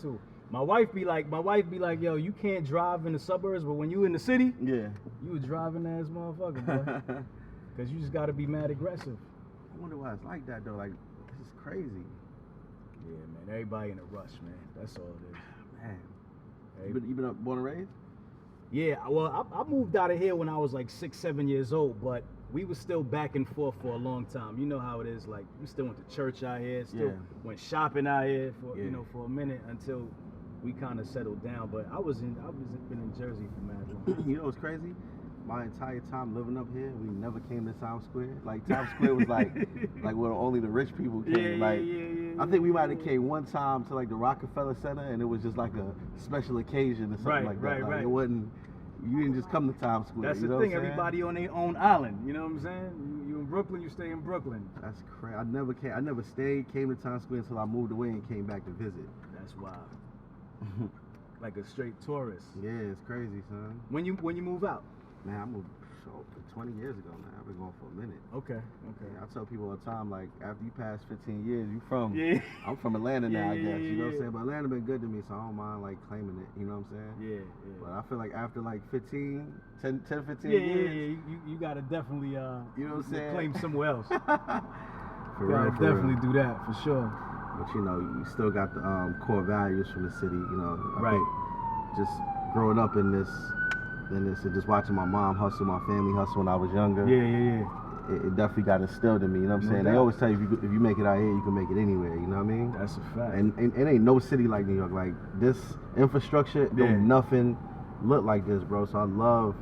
too. My wife be like, yo, you can't drive in the suburbs, but when you in the city, yeah, you a driving ass motherfucker, boy. Because you just got to be mad aggressive. I wonder why it's like that though. Like, this is crazy. Yeah, man. Everybody in a rush, man. That's all it is. Man, you been born and raised? Yeah, well, I moved out of here when I was like 6, 7 years old, but we was still back and forth for a long time. You know how it is. Like, we still went to church out here, still went shopping out here for for a minute until we kind of settled down. But I been in Jersey for mad long. You know what's crazy? My entire time living up here, we never came to Times Square. Like, Times Square was like where only the rich people came. I think we might have came one time to like the Rockefeller Center, and it was just like a special occasion or something like that. Like, it wasn't. You didn't just come to Times Square. That's the thing. Everybody on their own island. You know what I'm saying? You in Brooklyn, you stay in Brooklyn. That's crazy. I never came to Times Square until I moved away and came back to visit. That's wild. Like a straight tourist. Yeah, it's crazy, son. When you move out? Man, I moved 20 years ago, man. I've been going for a minute. Okay. Yeah, I tell people all the time, like, after you pass 15 years, you from, I'm from Atlanta now, I guess, you know what I'm saying? But Atlanta been good to me, so I don't mind, like, claiming it, you know what I'm saying? Yeah. But I feel like after, like, 10, 15 years. You gotta definitely, you know what I'm saying? Claim somewhere else. For real, definitely do that, for sure. But, you know, you still got the core values from the city, you know? I think just growing up in this, and just watching my mom hustle, my family hustle when I was younger. Yeah. It definitely got instilled in me. You know what I'm saying? They always tell you if you make it out here, you can make it anywhere. You know what I mean? That's a fact. And it ain't no city like New York. Like, this infrastructure, don't nothing look like this, bro. So I love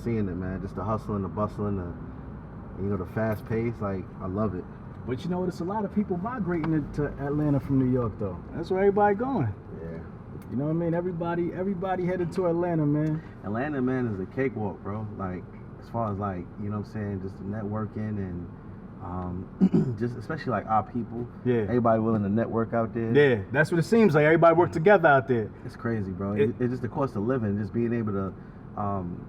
seeing it, man. Just the hustle and the bustle and the fast pace. Like, I love it. But you know, there's a lot of people migrating to Atlanta from New York, though. That's where everybody going. Yeah. You know what I mean? Everybody headed to Atlanta, man. Atlanta, man, is a cakewalk, bro. Like, as far as, like, you know what I'm saying, just the networking and just especially like our people. Yeah. Everybody willing to network out there. Yeah, that's what it seems like. Everybody work together out there. It's crazy, bro. It's just the cost of living, just being able to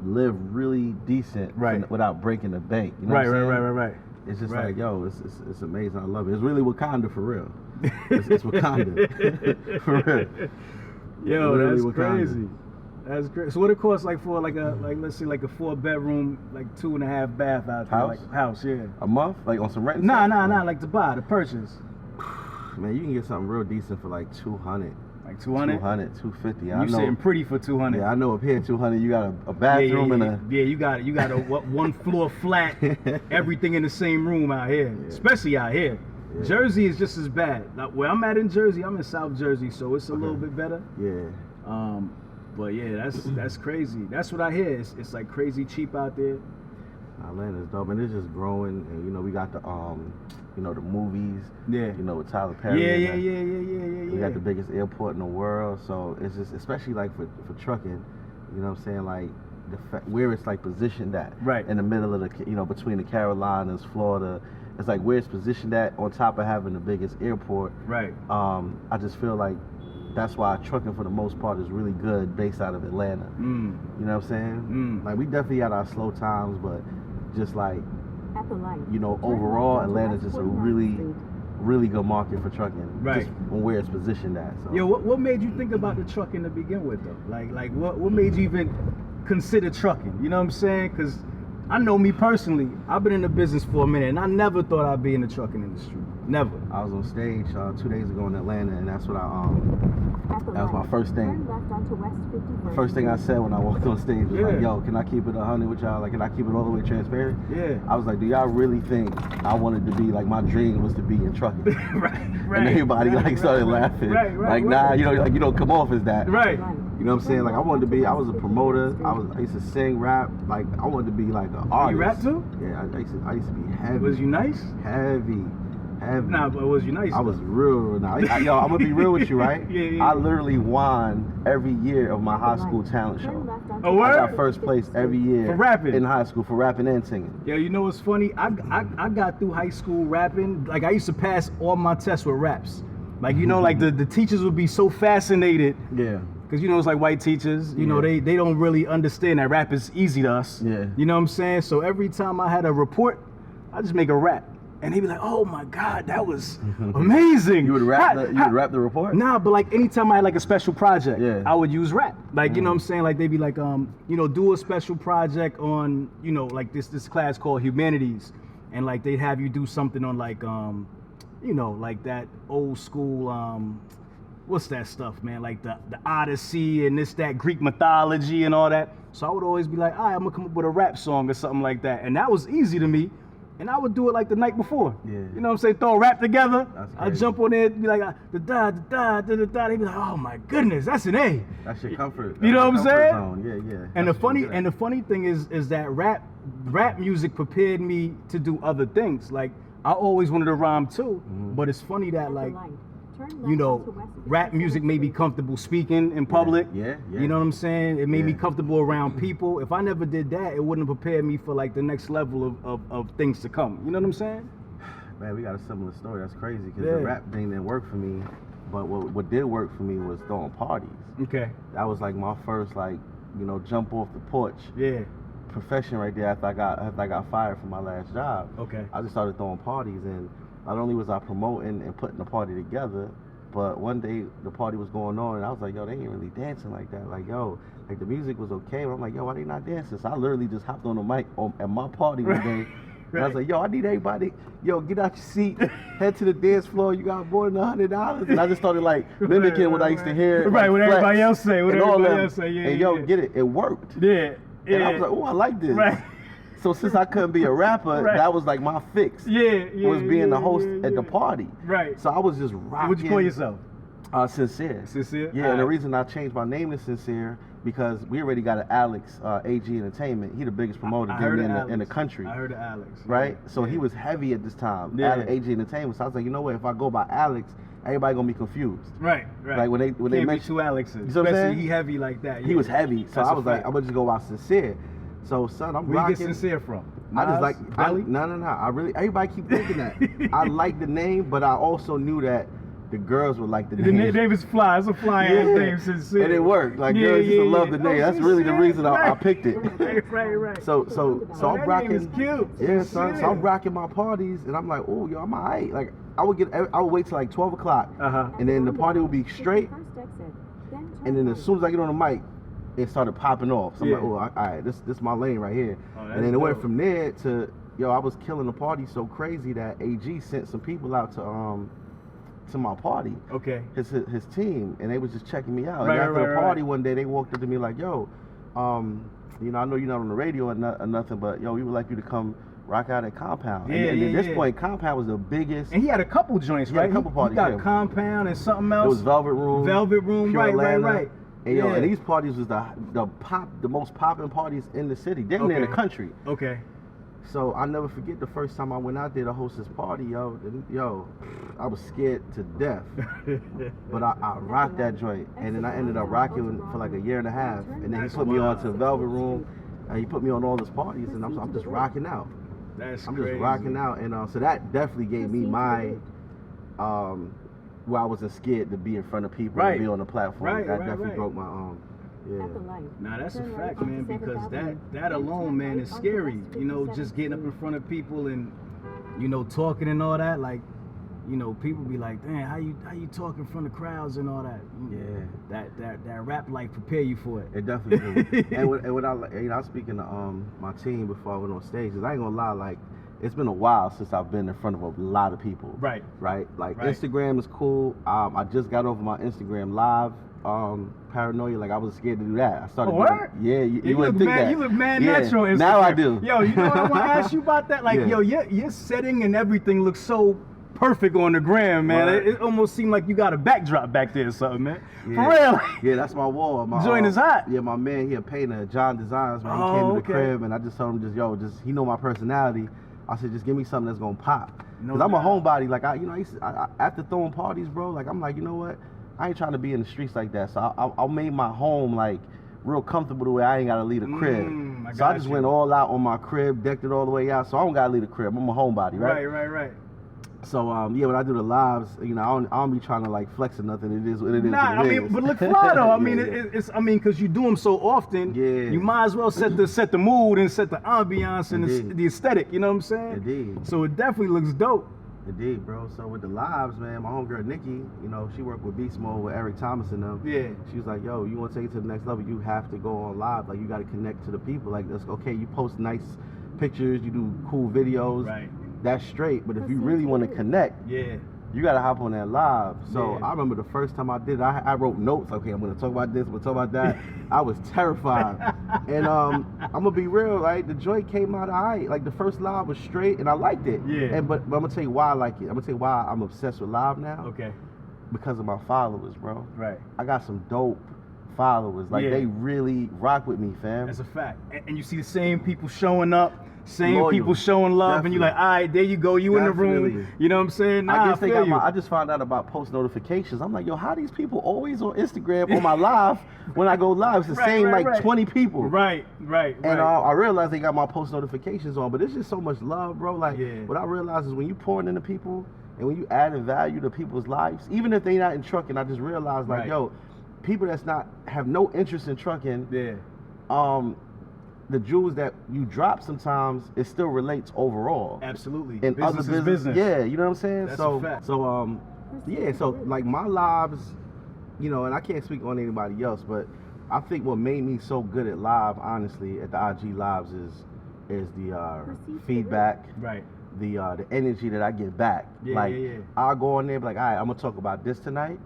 live really decent without breaking the bank. You know what I'm saying? Right. It's just like, yo, it's amazing. I love it. It's really Wakanda for real. It's Wakanda for real. Yo, that's crazy. That's great. So what it costs like for let's say like a 4-bedroom, like 2.5 bath out there, like house, yeah. A month, like on some rent? Nah, like to buy, to purchase. Man, you can get something real decent for like 200. Like 200? 200, 250. You sitting pretty for 200. Yeah, I know up here 200 you got a bathroom and a... Yeah, you got a one floor flat, everything in the same room out here, especially out here. Yeah. Jersey is just as bad. Like, where I'm at in Jersey, I'm in South Jersey, so it's a little bit better. Yeah. But yeah, that's crazy. That's what I hear. It's like crazy cheap out there. Atlanta's dope, and it's just growing. And we got the the movies. Yeah. With Tyler Perry. Yeah. We got the biggest airport in the world, so it's just especially like for trucking. You know what I'm saying? Like where it's like positioned at. Right. In the middle of the between the Carolinas, Florida. It's like where it's positioned at on top of having the biggest airport. Right. I just feel like that's why trucking for the most part is really good based out of Atlanta. You know what I'm saying? Like, we definitely had our slow times, but just like, overall, Atlanta's just a really good market for trucking. Right. Just on where it's positioned at. So. Yo, what made you think about the trucking to begin with, though? Like what made you even consider trucking? You know what I'm saying? Because I know me personally, I've been in the business for a minute, and I never thought I'd be in the trucking industry. Never. I was on stage 2 days ago in Atlanta, and that's what that was my first thing. The first thing I said when I walked on stage was like, yo, can I keep it 100 with y'all? Like, can I keep it all the way transparent? Yeah. I was like, do y'all really think I wanted to be, like, my dream was to be in trucking? Right. And everybody, started laughing. Right. Nah, you don't come off as that. Right. You know what I'm saying? Like, I was a promoter. I used to sing, rap. Like, I wanted to be, like, an artist. You rap too? Yeah, I used to be heavy. Was you nice? Heavy. Nah, but was you nice? I was real nice. Yo, I'm gonna be real with you, right? Yeah. I literally won every year of my high school talent show. Oh, word? I got first place every year for rapping in high school for rapping and singing. Yeah, you know what's funny? I got through high school rapping. Like, I used to pass all my tests with raps. Like, like the teachers would be so fascinated. Yeah. Because, it's like white teachers, you know, they don't really understand that rap is easy to us. Yeah. You know what I'm saying? So every time I had a report, I just make a rap. and they'd be like, "Oh my God, that was amazing." You would rap the report? Nah, but like anytime I had like a special project, Yeah. I would use rap. Like, you know what I'm saying? Like they'd be like, you know, do a special project on, you know, like this class called Humanities, and like they'd have you do something on like, you know, like that old school, what's that stuff, man? Like the Odyssey and that Greek mythology and all that. So I would always be like, all right, I'm gonna come up with a rap song or something like that, and that was easy to me. And I would do it like the night before. Yeah. You know what I'm saying? Throw a rap together. I crazy. jump on it, be like, da da da da da da. They be like, oh my goodness, that's an A. That's your comfort. You know what I'm saying? Zone. Yeah. And the funny thing is that rap music prepared me to do other things. Like I always wanted to rhyme too, but it's funny that like, you know, rap music made me comfortable speaking in public. Yeah. You know what I'm saying? It made me comfortable around people. If I never did that, it wouldn't have prepared me for like the next level of things to come. You know what I'm saying? Man, we got a similar story. That's crazy because the rap thing didn't work for me. But what did work for me was throwing parties. Okay. That was like my first like, you know, jump off the porch. Yeah. Profession right there after I got fired from my last job. Okay. I just started throwing parties, and not only was I promoting and putting the party together, but one day the party was going on and I was like, yo, they ain't really dancing like that. Like, yo, like the music was okay, but I'm like, yo, why they not dancing? So I literally just hopped on the mic at my party one day. And I was like, yo, I need everybody, yo, get out your seat, head to the dance floor, you got more than $100. And I just started like mimicking what I used to hear. Right, like, what everybody else say, and yo, get it, it worked. Yeah. And I was like, oh, I like this. Right. So since I couldn't be a rapper, that was like my fix. Was being the host at the party. Right. So I was just rocking. What'd you call yourself? Sincere. Sincere? Yeah, and the reason I changed my name to Sincere because we already got an Alix, AG Entertainment. He the biggest promoter in the country. I heard of Alix. Right? So he was heavy at this time. AG Entertainment. So I was like, you know what? If I go by Alix, everybody gonna be confused. Right. Like when they mention mention two Alexes. You know what I'm saying? He heavy like that. He was heavy. So I was like, I'm gonna just go by Sincere. So son, I'm Where rocking. you get Sincere from? I just like no. I really everybody keep thinking that. I like the name, but I also knew that the girls would like the name. The name is fly. It's a fly ass name, Sincere. And it worked. Like girls used to love the name. That's really the reason I picked it. Right. So I'm rocking. Name is cute. Yeah, son. So I'm rocking my parties, and I'm like, oh, yo, I'm alright. Like I would wait till like 12 o'clock, and then the party would be straight, and then as soon as I get on the mic, it started popping off. So I'm like, oh, all right, this my lane right here. And then it went from there to, yo, I was killing the party so crazy that AG sent some people out to my party. Okay. His team, and they was just checking me out. And after the party one day, they walked up to me like, yo, you know, I know you're not on the radio or nothing, but yo, we would like you to come rock out at Compound. And at this point, Compound was the biggest. And he had a couple joints, right? A couple parties. He got Compound and something else. It was Velvet Room. Right. And, and these parties was the most popping parties in the city, damn near the country. Okay. So I'll never forget the first time I went out there to host this party, yo, I was scared to death. But I rocked that joint, and then I ended up rocking for like a year and a half, and then he put me on to Velvet Room, and he put me on all his parties, and I'm just rocking out. I'm just rocking out, and so that definitely gave me my where I wasn't scared to be in front of people and be on the platform. That definitely broke my Nah, that's a fact, man, because that alone, man, is scary. You know, just getting up in front of people and, you know, talking and all that. Like, you know, people be like, damn, how you talk in front of crowds and all that. Yeah. That rap life prepare you for it. It definitely do. and when I was speaking to my team before I went on stage, because I ain't gonna lie, like, it's been a while since I've been in front of a lot of people. Right. Like Instagram is cool. I just got over my Instagram live paranoia. Like I was scared to do that. I started. You wouldn't think that. You look mad natural. Instagram. Now I do. Yo, you know what I want to ask you about that? Like, yo, your setting and everything looks so perfect on the gram, man. It almost seemed like you got a backdrop back there or something, man. For real. Yeah, that's my wall. My joint is hot. Yeah, my man, he a painter, John Designs, man. He came to the crib, and I just told him, he know my personality. I said, just give me something that's gonna pop. Cause I'm a homebody. Like I after throwing parties, bro. Like I'm like, you know what? I ain't trying to be in the streets like that. So I made my home like real comfortable the way I ain't gotta leave the crib. I just went all out on my crib, decked it all the way out. So I don't gotta leave the crib. I'm a homebody, right? Right. So yeah, when I do the lives, you know, I don't be trying to like flex or nothing. It is what it is. Nah, what it I mean, is. but look fly though. I Yeah, mean, yeah. it's I mean, because you do them so often. Yeah. You might as well set the mood and set the ambiance and Indeed. the aesthetic. You know what I'm saying? Indeed. So it definitely looks dope. Indeed, bro. So with the lives, man, my homegirl Nikki, you know, she worked with Beast Mode with Eric Thomas and them. Yeah. She was like, yo, you want to take it to the next level, you have to go on live. Like, you got to connect to the people. Like, that's okay, you post nice pictures, you do cool videos. Right. That's straight. But if you really want to connect, Yeah. you got to hop on that live. So Yeah. I remember the first time I did it, I wrote notes. Okay, I'm going to talk about this, I'm going to talk about that. I was terrified. And I'm going to be real, right? The joint came out all right. Like, the first live was straight, and I liked it. Yeah. But I'm going to tell you why I like it. I'm going to tell you why I'm obsessed with live now. Okay. Because of my followers, bro. Right. I got some dope followers. Like, Yeah. they really rock with me, fam. That's a fact. And you see the same people showing up, same Loyal. people showing love, and you're like, all right, there you go, you in the Definitely. room. You know what I'm saying? Nah, I guess they feel got you. I just found out about post notifications. I'm like, yo, how these people always on Instagram on my live when I go live? It's the Right, same right, like right. 20 people. Right. And I realized they got my post notifications on, but it's just so much love, bro. Like, Yeah. what I realized is when you pouring into people and when you adding value to people's lives, even if they not in trucking, I just realized like, Right. yo, people that's not have no interest in trucking, Yeah. the jewels that you drop sometimes it still relates overall. Absolutely. In Business other is business, business. yeah, you know what I'm saying? That's so a fact. so yeah, so like my lives, you know, and I can't speak on anybody else, but I think what made me so good at live, honestly, at the IG lives is the feedback, Right. the energy that I get back. Yeah, like yeah. I'll go in there and be like, all right, I'm gonna talk about this tonight,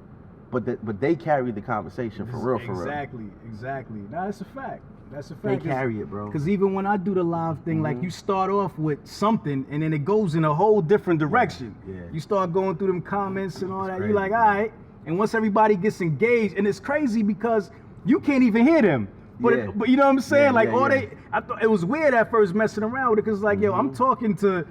but they carry the conversation for real. Exactly. Nah, that's a fact. That's a They fact. carry it, bro. Because even when I do the live thing, like you start off with something and then it goes in a whole different direction. Yeah. You start going through them comments and all that. crazy, You're like, bro. all right. And once everybody gets engaged, and it's crazy because you can't even hear them. But, Yeah. but you know what I'm saying? Yeah, like yeah, I thought it was weird at first messing around with it because like, yo, I'm talking to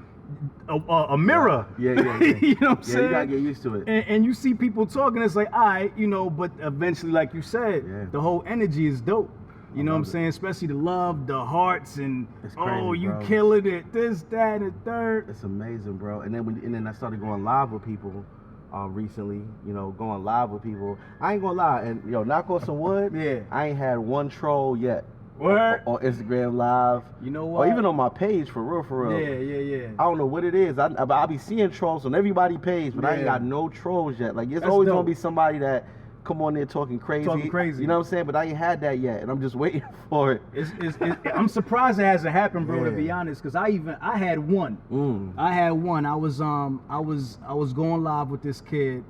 a mirror. Yeah. you know what I'm Yeah, saying? you gotta get used to it. And you see people talking, it's like, all right, you know, but eventually, like you said, Yeah. the whole energy is dope. You know what I'm love it. saying? Especially the love, the hearts, and It's oh, crazy, you bro. killing it, this, that, and the third. It's amazing, bro. And then I started going live with people recently. You know, going live with people. I ain't gonna lie, and yo, knock on some wood. Yeah. I ain't had one troll yet. Word. On Instagram Live. You know Or what? even on my page, for real. Yeah. I don't know what it is. I be seeing trolls on everybody's page, but I ain't Yeah. got no trolls yet. Like, it's That's always dope. gonna be somebody that come on there talking crazy. You know what I'm saying? But I ain't had that yet, and I'm just waiting for it. I'm surprised it hasn't happened, bro. To Yeah. be honest, because I had one. I had one. I was going live with this kid,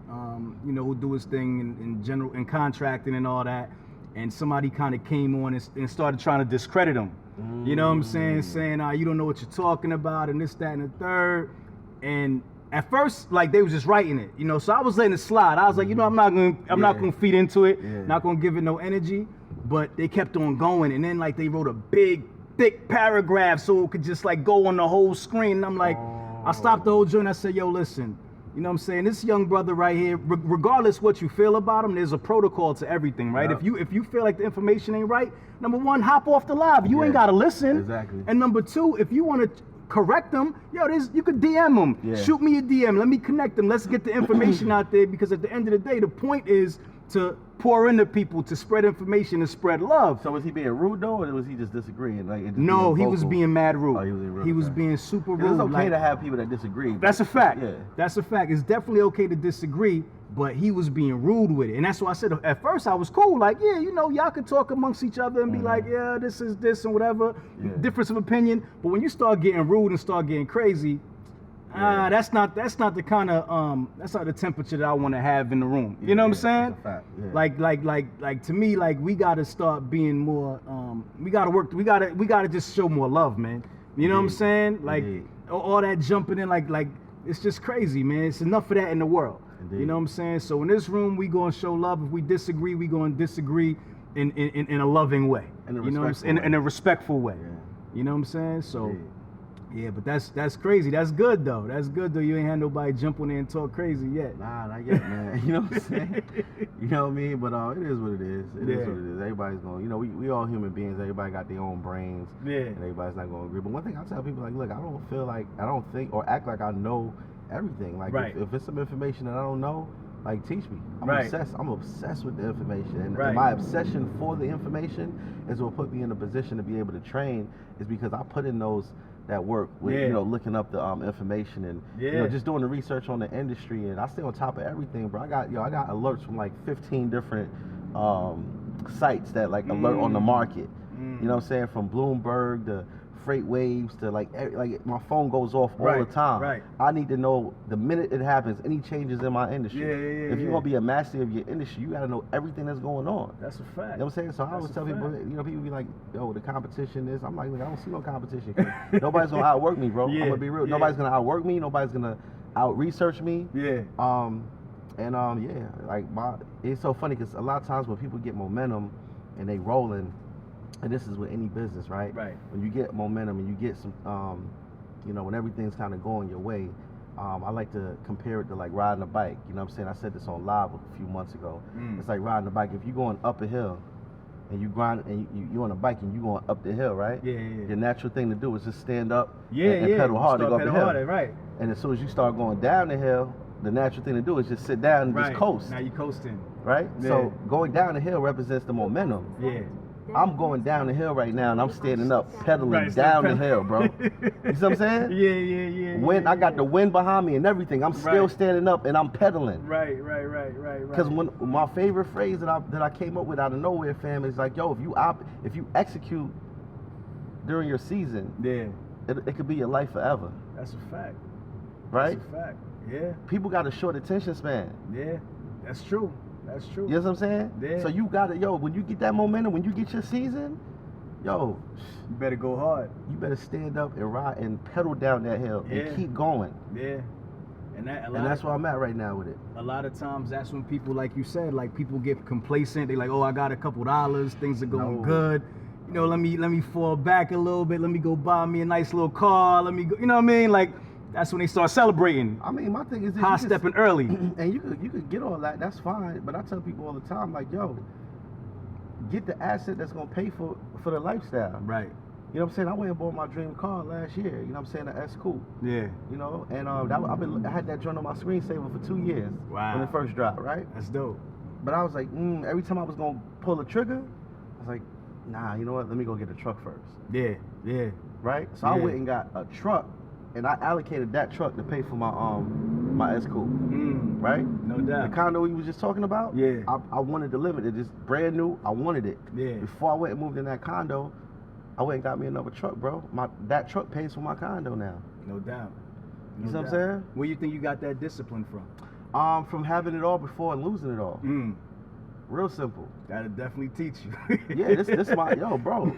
you know, who do his thing in general in contracting and all that, and somebody kind of came on and started trying to discredit him. You know what I'm saying? Saying, you don't know what you're talking about, and this, that, and the third. And at first, like, they was just writing it, you know. So I was letting it slide. I was like, you know, I'm not gonna feed into it. Yeah. Not gonna give it no energy. But they kept on going, and then like they wrote a big, thick paragraph so it could just like go on the whole screen. And I'm like, I stopped the whole joint. I said, yo, listen. You know what I'm saying? This young brother right here, regardless what you feel about him, there's a protocol to everything, right? Yep. If you feel like the information ain't right, number one, hop off the live. You ain't gotta listen. Exactly. And number two, if you want to correct them, yo, you could DM them. Yeah. Shoot me a DM. Let me connect them. Let's get the information out there, because at the end of the day, the point is to pour into people, to spread information and spread love. So was he being rude though, or was he just disagreeing? Like, and just No, being he was vocal? being mad rude. Oh, he was being rude, He was okay. being super rude. It's okay like- to have people that disagree. but- That's a fact. Yeah. That's a fact. It's definitely okay to disagree, but he was being rude with it. And that's why I said at first I was cool. Like, yeah, you know, y'all could talk amongst each other and be like, yeah, this is this and whatever. Yeah. Difference of opinion. But when you start getting rude and start getting crazy, that's not the kind of that's not the temperature that I want to have in the room. You know what I'm saying? That's a fact. Yeah. Like to me, like, we gotta start being more we gotta just show more love, man. You know what I'm Indeed. saying? Like Indeed. all that jumping in, like it's just crazy, man. It's enough of that in the world. Indeed. You know what I'm saying? So in this room, we gonna show love. If we disagree, we gonna disagree in a loving way. In a you know what I'm respectful saying? way. In a respectful way. Yeah. You know what I'm saying? So Indeed. yeah, but that's crazy. That's good though. That's good though. You ain't had nobody jump on there and talk crazy yet. Nah, not yet, man. You know what I'm saying? You know what I mean? But it is what it is. It is Yeah. what it is. Everybody's going, you know, we all human beings. Everybody got their own brains. Yeah. And everybody's not going to agree. But one thing I tell people, like, look, I don't think or act like I know everything. Like Right. if it's some information that I don't know, like teach me. I'm Right. obsessed. I'm obsessed with the information, and Right. my obsession for the information is what put me in a position to be able to train. Is because I put in that work with Yeah. looking up the information and Yeah. just doing the research on the industry, and I stay on top of everything, bro. I got alerts from like 15 different sites that like alert on the market. You know what I'm saying? From Bloomberg to Freight Waves to like my phone goes off all the time. Right. I need to know the minute it happens, any changes in my industry. Yeah. If you're gonna be a master of your industry, you gotta know everything that's going on. That's a fact. You know what I'm saying? So I always tell people, people be like, yo, the competition is. I'm like, I don't see no competition. Nobody's gonna outwork me, bro. Yeah. I'm gonna be real. Yeah. Nobody's gonna outwork me. Nobody's gonna out research me. Yeah. It's so funny because a lot of times when people get momentum and they rolling, and this is with any business, right? Right. When you get momentum and you get some, when everything's kind of going your way, I like to compare it to like riding a bike. You know what I'm saying? I said this on live a few months ago. It's like riding a bike. If you're going up a hill and you grind and you're on a bike and you're going up the hill, right? Yeah. The natural thing to do is just stand up and Yeah. pedal hard to go up the hill. Harder, right. And as soon as you start going down the hill, the natural thing to do is just sit down and just coast. Now you coasting. Right? Yeah. So going down the hill represents the momentum. Yeah. I'm going down the hill right now and I'm standing up pedaling Right, down the pedaling. hill, bro. You see what I'm saying? Yeah. When I got the wind behind me and everything, I'm still Right. standing up and I'm pedaling. Right. Because when my favorite phrase that I came up with out of nowhere, fam, is like, yo, if you execute during your season, Yeah. it could be your life forever. That's a fact. Right? That's a fact. Yeah. People got a short attention span. Yeah. That's true. That's true. You know what I'm saying? Yeah. So you gotta, when you get that momentum, when you get your season, You better go hard. you better stand up and ride and pedal down that hill and keep going. Yeah. And that's where I'm at right now with it. A lot of times that's when people, like you said, like people get complacent. They like, oh, I got a couple dollars, things are going good. Let me fall back a little bit. Let me go buy me a nice little car. Let me go, you know what I mean? Like that's when they start celebrating. I mean, my thing is high stepping early. And you could get all that. That's fine. But I tell people all the time, like, yo, get the asset that's gonna pay for the lifestyle. Right. You know what I'm saying? I went and bought my dream car last year. You know what I'm saying? The S Coupe. Yeah. And I had that joint on my screensaver for 2 years. Wow. When it first dropped, right? That's dope. But I was like, every time I was gonna pull the trigger, I was like, nah, you know what? Let me go get a truck first. Yeah. Right? So I went and got a truck, and I allocated that truck to pay for my S Coupe. Right? No doubt. The condo we was just talking about. Yeah. I wanted to live in it. It's brand new. I wanted it. Yeah. Before I went and moved in that condo, I went and got me another truck, bro. That truck pays for my condo now. No doubt. You see what I'm saying? Where you think you got that discipline from? From having it all before and losing it all. Real simple. That'll definitely teach you. Yeah, this my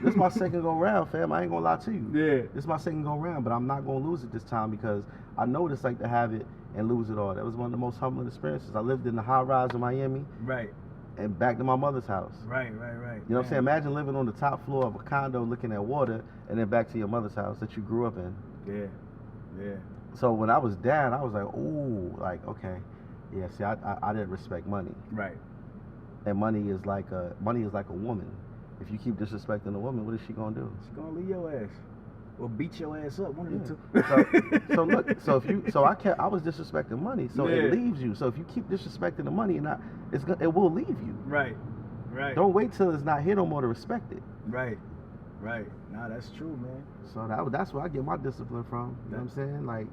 this my second go round, fam. I ain't gonna lie to you. Yeah. This is my second go round, but I'm not gonna lose it this time because I know what it's like to have it and lose it all. That was one of the most humbling experiences. I lived in the high rise in Miami. Right. And back to my mother's house. Right. You know what I'm saying? Imagine living on the top floor of a condo looking at water and then back to your mother's house that you grew up in. Yeah. So when I was down, I was like, ooh, like, okay. Yeah, see, I didn't respect money. Right. And money is like a woman. If you keep disrespecting a woman, what is she gonna do? She's gonna leave your ass. Or beat your ass up, one of the two. So look, I was disrespecting money, so it leaves you. So if you keep disrespecting the money, it will leave you. Right. Don't wait till it's not here no more to respect it. Right. Nah, that's true, man. So that's where I get my discipline from. You know what I'm saying? Like,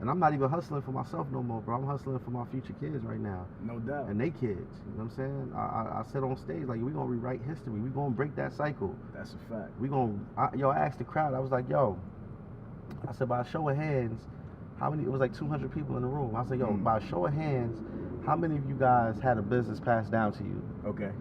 and I'm not even hustling for myself no more, bro. I'm hustling for my future kids right now. No doubt. And they kids. You know what I'm saying? I said on stage, like, we're gonna rewrite history. We're gonna break that cycle. That's a fact. I asked the crowd, I was like, I said, by a show of hands, how many, it was like 200 people in the room. I said, by a show of hands, how many of you guys had a business passed down to you? Okay.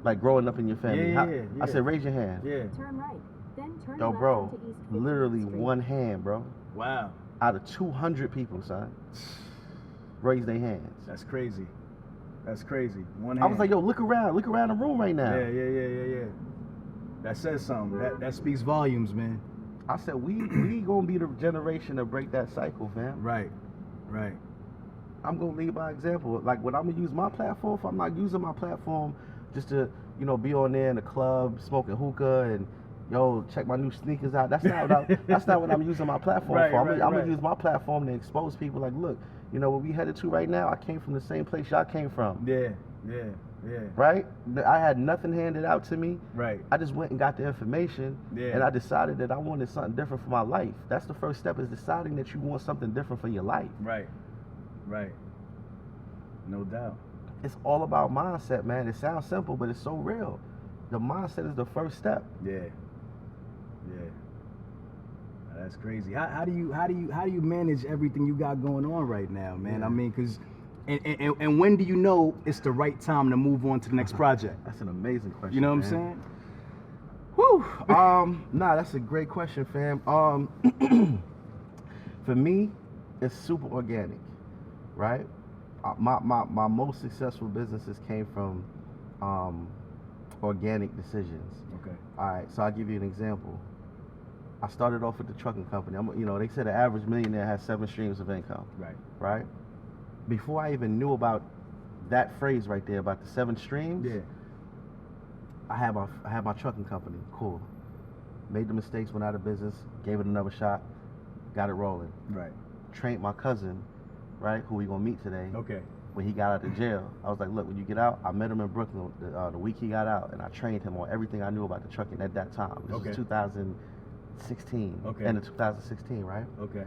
Like growing up in your family? Yeah. I said, raise your hand. Yeah. Turn right, then turn Yo, left bro, onto East 15th literally Street. one hand, bro. Wow. Out of 200 people, son, raise their hands. That's crazy. One hand. I was like, yo, look around the room right now. Yeah. That says something. That speaks volumes, man. I said, we gonna be the generation to break that cycle, fam. Right. I'm gonna lead by example. Like, when I'm gonna use my platform, I'm not using my platform just to, be on there in the club smoking hookah and yo, check my new sneakers out. That's not what I'm using my platform for. I'm gonna use my platform to expose people. Like, look, you know what we headed to right now? I came from the same place y'all came from. Yeah. Right? I had nothing handed out to me. Right. I just went and got the information, and I decided that I wanted something different for my life. That's the first step, is deciding that you want something different for your life. Right. No doubt. It's all about mindset, man. It sounds simple, but it's so real. The mindset is the first step. Yeah. That's crazy. How do you manage everything you got going on right now, man? Yeah. I mean, because and when do you know it's the right time to move on to the next project? That's an amazing question. You know what man. I'm saying? Whew. That's a great question, fam. For me, it's super organic, right? My most successful businesses came from organic decisions. Okay. All right, so I'll give you an example. I started off with the trucking company. They said the average millionaire has 7 streams of income. Right? Before I even knew about that phrase right there, about the 7 streams, I had my trucking company. Cool. Made the mistakes, went out of business, gave it another shot, got it rolling. Right. Trained my cousin, right, who we gonna meet today. Okay. When he got out of jail, I was like, look, when you get out, I met him in Brooklyn the week he got out, and I trained him on everything I knew about the trucking at that time. This was 2016. Okay. End of 2016, right? Okay.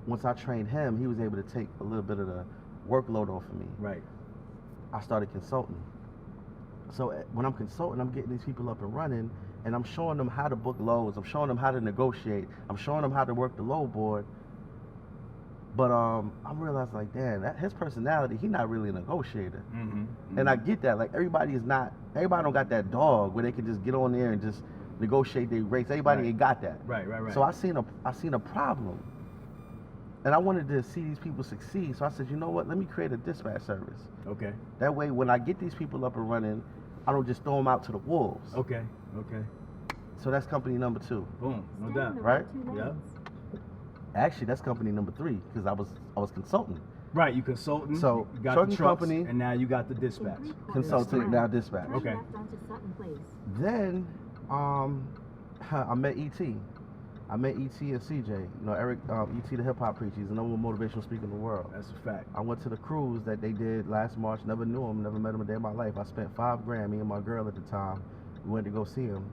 Once I trained him, he was able to take a little bit of the workload off of me. Right. I started consulting. So when I'm consulting, I'm getting these people up and running, and I'm showing them how to book loads. I'm showing them how to negotiate. I'm showing them how to work the load board. But I realized, like, damn, his personality, he's not really a negotiator. And I get that. Like, everybody don't got that dog where they can just get on there and just negotiate their rates. Everybody ain't got that. Right. So I seen a problem. And I wanted to see these people succeed. So I said, you know what? Let me create a dispatch service. Okay. That way, when I get these people up and running, I don't just throw them out to the wolves. Okay. So that's company number 2. Boom. No doubt. Right? Yeah. Actually, that's company number 3, because I was consulting. Right, you consulting. So you got trucking the trucks, company, and now you got the dispatch. Consulting, now dispatch. Okay. Then I met E.T. I met E.T. and CJ. You know, Eric, E.T. the hip hop preacher. He's the number one motivational speaker in the world. That's a fact. I went to the cruise that they did last March. Never knew him. Never met him a day in my life. I spent $5,000. Me and my girl at the time, we went to go see him,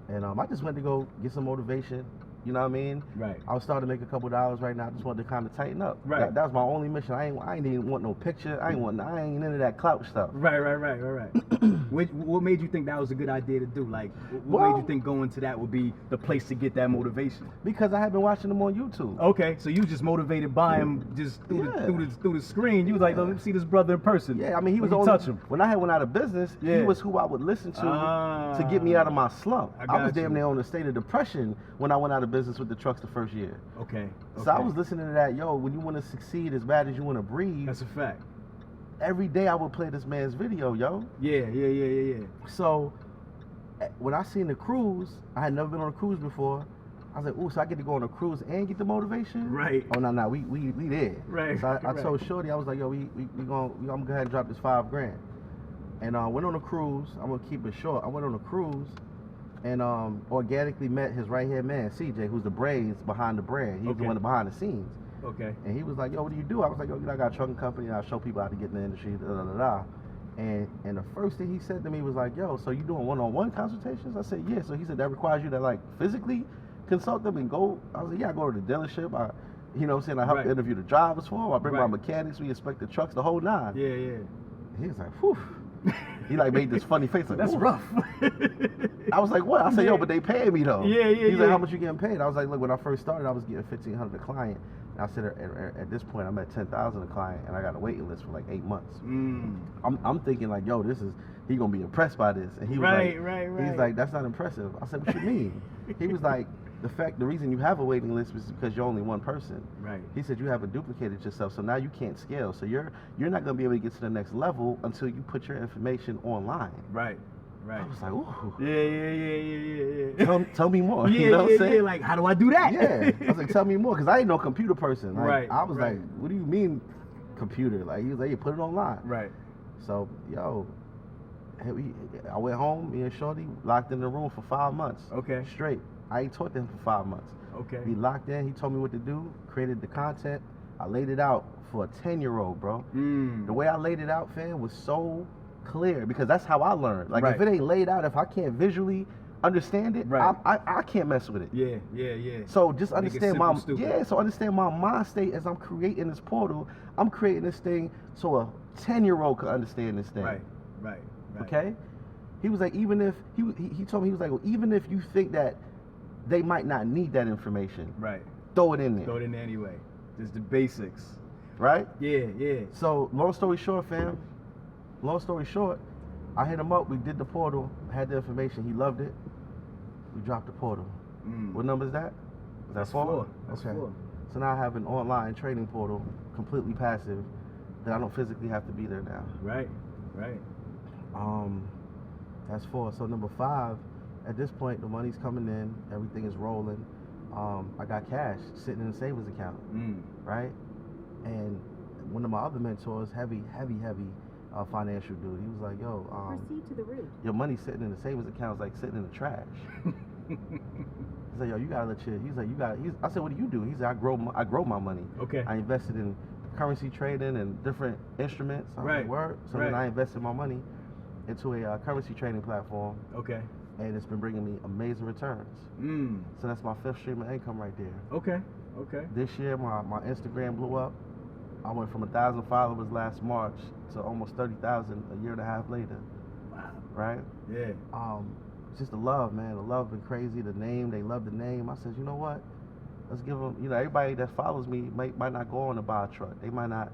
and I just went to go get some motivation. You know what I mean? Right. I was starting to make a couple dollars right now. I just wanted to kind of tighten up. Right. That was my only mission. I ain't even want no picture. I ain't into that clout stuff. Right. What made you think that was a good idea to do? Like, what made you think going to that would be the place to get that motivation? Because I had been watching them on YouTube. Okay, so you just motivated by him just through the screen. You was like, let me see this brother in person. Yeah, I mean, he was only touch him. When I went out of business, he was who I would listen to get me out of my slump. I was damn near on a state of depression when I went out of business with the trucks the first year. Okay. So I was listening to that, when you want to succeed as bad as you want to breathe. That's a fact. Every day I would play this man's video, yo. Yeah. So when I seen the cruise, I had never been on a cruise before. I was like, ooh, so I get to go on a cruise and get the motivation? Right. Oh, no, we there. Right. So I told Shorty, I was like, yo, I'm gonna go ahead and drop this $5,000. And I went on a cruise. I'm gonna keep it short. I went on a cruise and organically met his right-hand man, CJ, who's the brains behind the brand. He's the one behind the scenes. Okay. And he was like, yo, what do you do? I was like, yo, I got a trucking company, and I show people how to get in the industry, And the first thing he said to me was like, yo, so you doing one-on-one consultations? I said, yeah. So he said, that requires you to, like, physically consult them and go? I was like, yeah, I go to the dealership. I help interview the drivers for them. I bring my mechanics. We inspect the trucks, the whole 9. Yeah. He was like, whew. He like made this funny face like, that's rough. I was like, what? I said, yo, but they paying me though. He's like, how much you getting paid? I was like, look, when I first started, I was getting $1,500 a client. And I said, at this point, I'm at $10,000 a client, and I got a waiting list for like 8 months. I'm thinking like, yo, he gonna be impressed by this. And he was he's like, that's not impressive. I said, what you mean? He was like, the reason you have a waiting list is because you're only one person. Right. He said you haven't duplicated yourself, so now you can't scale. So you're not gonna be able to get to the next level until you put your information online. Right. I was like, ooh. Yeah. Tell me more. You know what I'm saying? Like, how do I do that? Yeah. I was like, tell me more, because I ain't no computer person. Like, I was like, what do you mean computer? Like, he was like, you put it online. Right. So, I went home, me and Shorty locked in the room for 5 months. Okay. Straight. I ain't talked to him for 5 months. Okay. We locked in, he told me what to do, created the content. I laid it out for a 10-year-old, bro. The way I laid it out, fam, was so clear because that's how I learned. Like, if it ain't laid out, if I can't visually understand it, I can't mess with it. Yeah. So just understand understand my mind state as I'm creating this portal. I'm creating this thing so a 10-year-old could understand this thing. Right. Okay? He was like, even if he told me, he was like, well, even if you think that they might not need that information, throw it in there. Throw it in there anyway. Just the basics. Right? Yeah. So long story short, fam. Long story short, I hit him up. We did the portal. Had the information. He loved it. We dropped the portal. What number is that? That's 4. That's okay. 4. So now I have an online trading portal, completely passive, that I don't physically have to be there now. Right. That's 4. So number 5, at this point, the money's coming in. Everything is rolling. I got cash sitting in a savings account. Right? And one of my other mentors, heavy financial dude, he was like, yo, proceed to the root. Your money sitting in the savings account is like sitting in the trash. He's like, yo, you gotta let he's like, I said, what do you do? He said, I grow my money. Okay. I invested in currency trading and different instruments. I was like, word. So then I invested my money into a currency trading platform. Okay. And it's been bringing me amazing returns. So that's my 5th stream of income right there. Okay. This year, my Instagram blew up. I went from 1,000 followers last March to almost 30,000 a year and a half later. Wow. Right? Yeah. Just the love, man. The love been crazy. The name, they love the name. I said, you know what? Let's give them, everybody that follows me might not go on to buy a truck. They might not,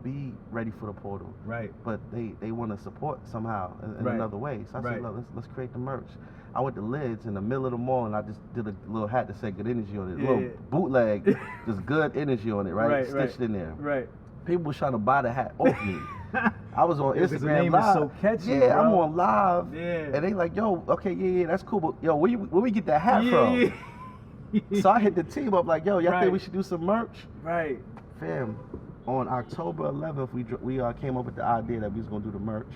be ready for the portal. Right. But they want to support somehow in another way. So I said, look, let's create the merch. I went to Lids in the middle of the mall and I just did a little hat that said good energy on it. A little bootleg, just good energy on it, right? Stitched in there. Right. People were trying to buy the hat off me. I was on Instagram the name live. Is so catchy, bro. I'm bro. on live. Yeah. And they like, yo, okay, that's cool, but yo, where we get that hat from? So I hit the team up like, yo, y'all think we should do some merch? Right. Fam, on October 11th, we came up with the idea that we was gonna do the merch,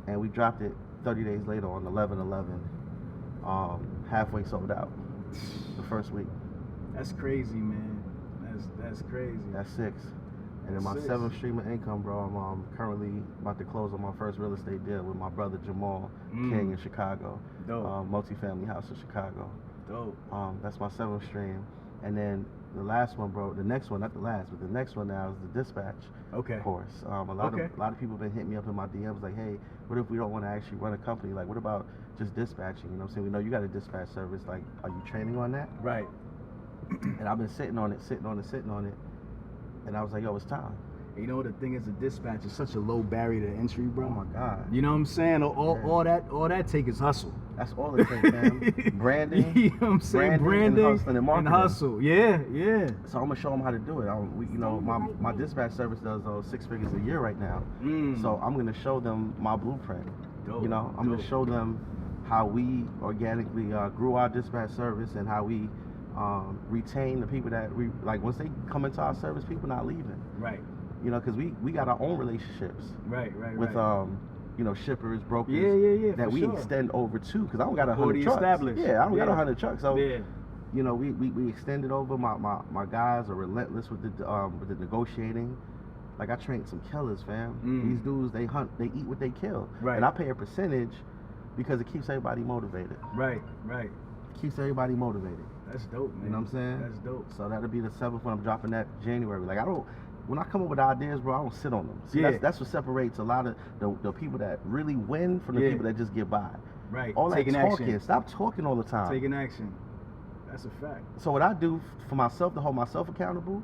and we dropped it 30 days later on 11/11. Halfway sold out the first week. That's crazy, man. That's crazy. That's 6. And then my 7th stream of income, bro, I'm currently about to close on my first real estate deal with my brother Jamal King in Chicago. Dope. Multifamily house in Chicago. Dope. That's my 7th stream. And the last one, bro, the next one, not the last, but the next one now is the dispatch course. A lot of people have been hitting me up in my DMs like, hey, what if we don't want to actually run a company? Like, what about just dispatching? You know what I'm saying? We know you got a dispatch service. Like, are you training on that? Right. And I've been sitting on it. And I was like, yo, it's time. You know, the thing is, the dispatch is such a low barrier to entry, bro. Oh my God. You know what I'm saying? All that take is hustle. That's all it takes, man. Branding. You know what I'm saying? Branding and marketing. And hustle. Yeah. So I'm gonna show them how to do it. My dispatch service does 6 figures a year right now. So I'm gonna show them my blueprint. Dope. I'm gonna show them how we organically grew our dispatch service and how we retain the people that we like. Once they come into our service, people not leaving. Right. Because we got our own relationships. Right. With shippers, brokers. That we extend over to, because I don't got 100 trucks. Established. Yeah, I don't got 100 trucks. So we extended over. My guys are relentless with the negotiating. Like, I trained some killers, fam. These dudes, they hunt, they eat what they kill. Right. And I pay a percentage because it keeps everybody motivated. Right. Keeps everybody motivated. That's dope, man. You know what I'm saying? That's dope. So that'll be the 7th when I'm dropping that January. Like, when I come up with ideas, bro, I don't sit on them. See, that's what separates a lot of the people that really win from the people that just get by. Right. All Taking that talking. action. Stop talking all the time. Taking action. That's a fact. So what I do for myself to hold myself accountable,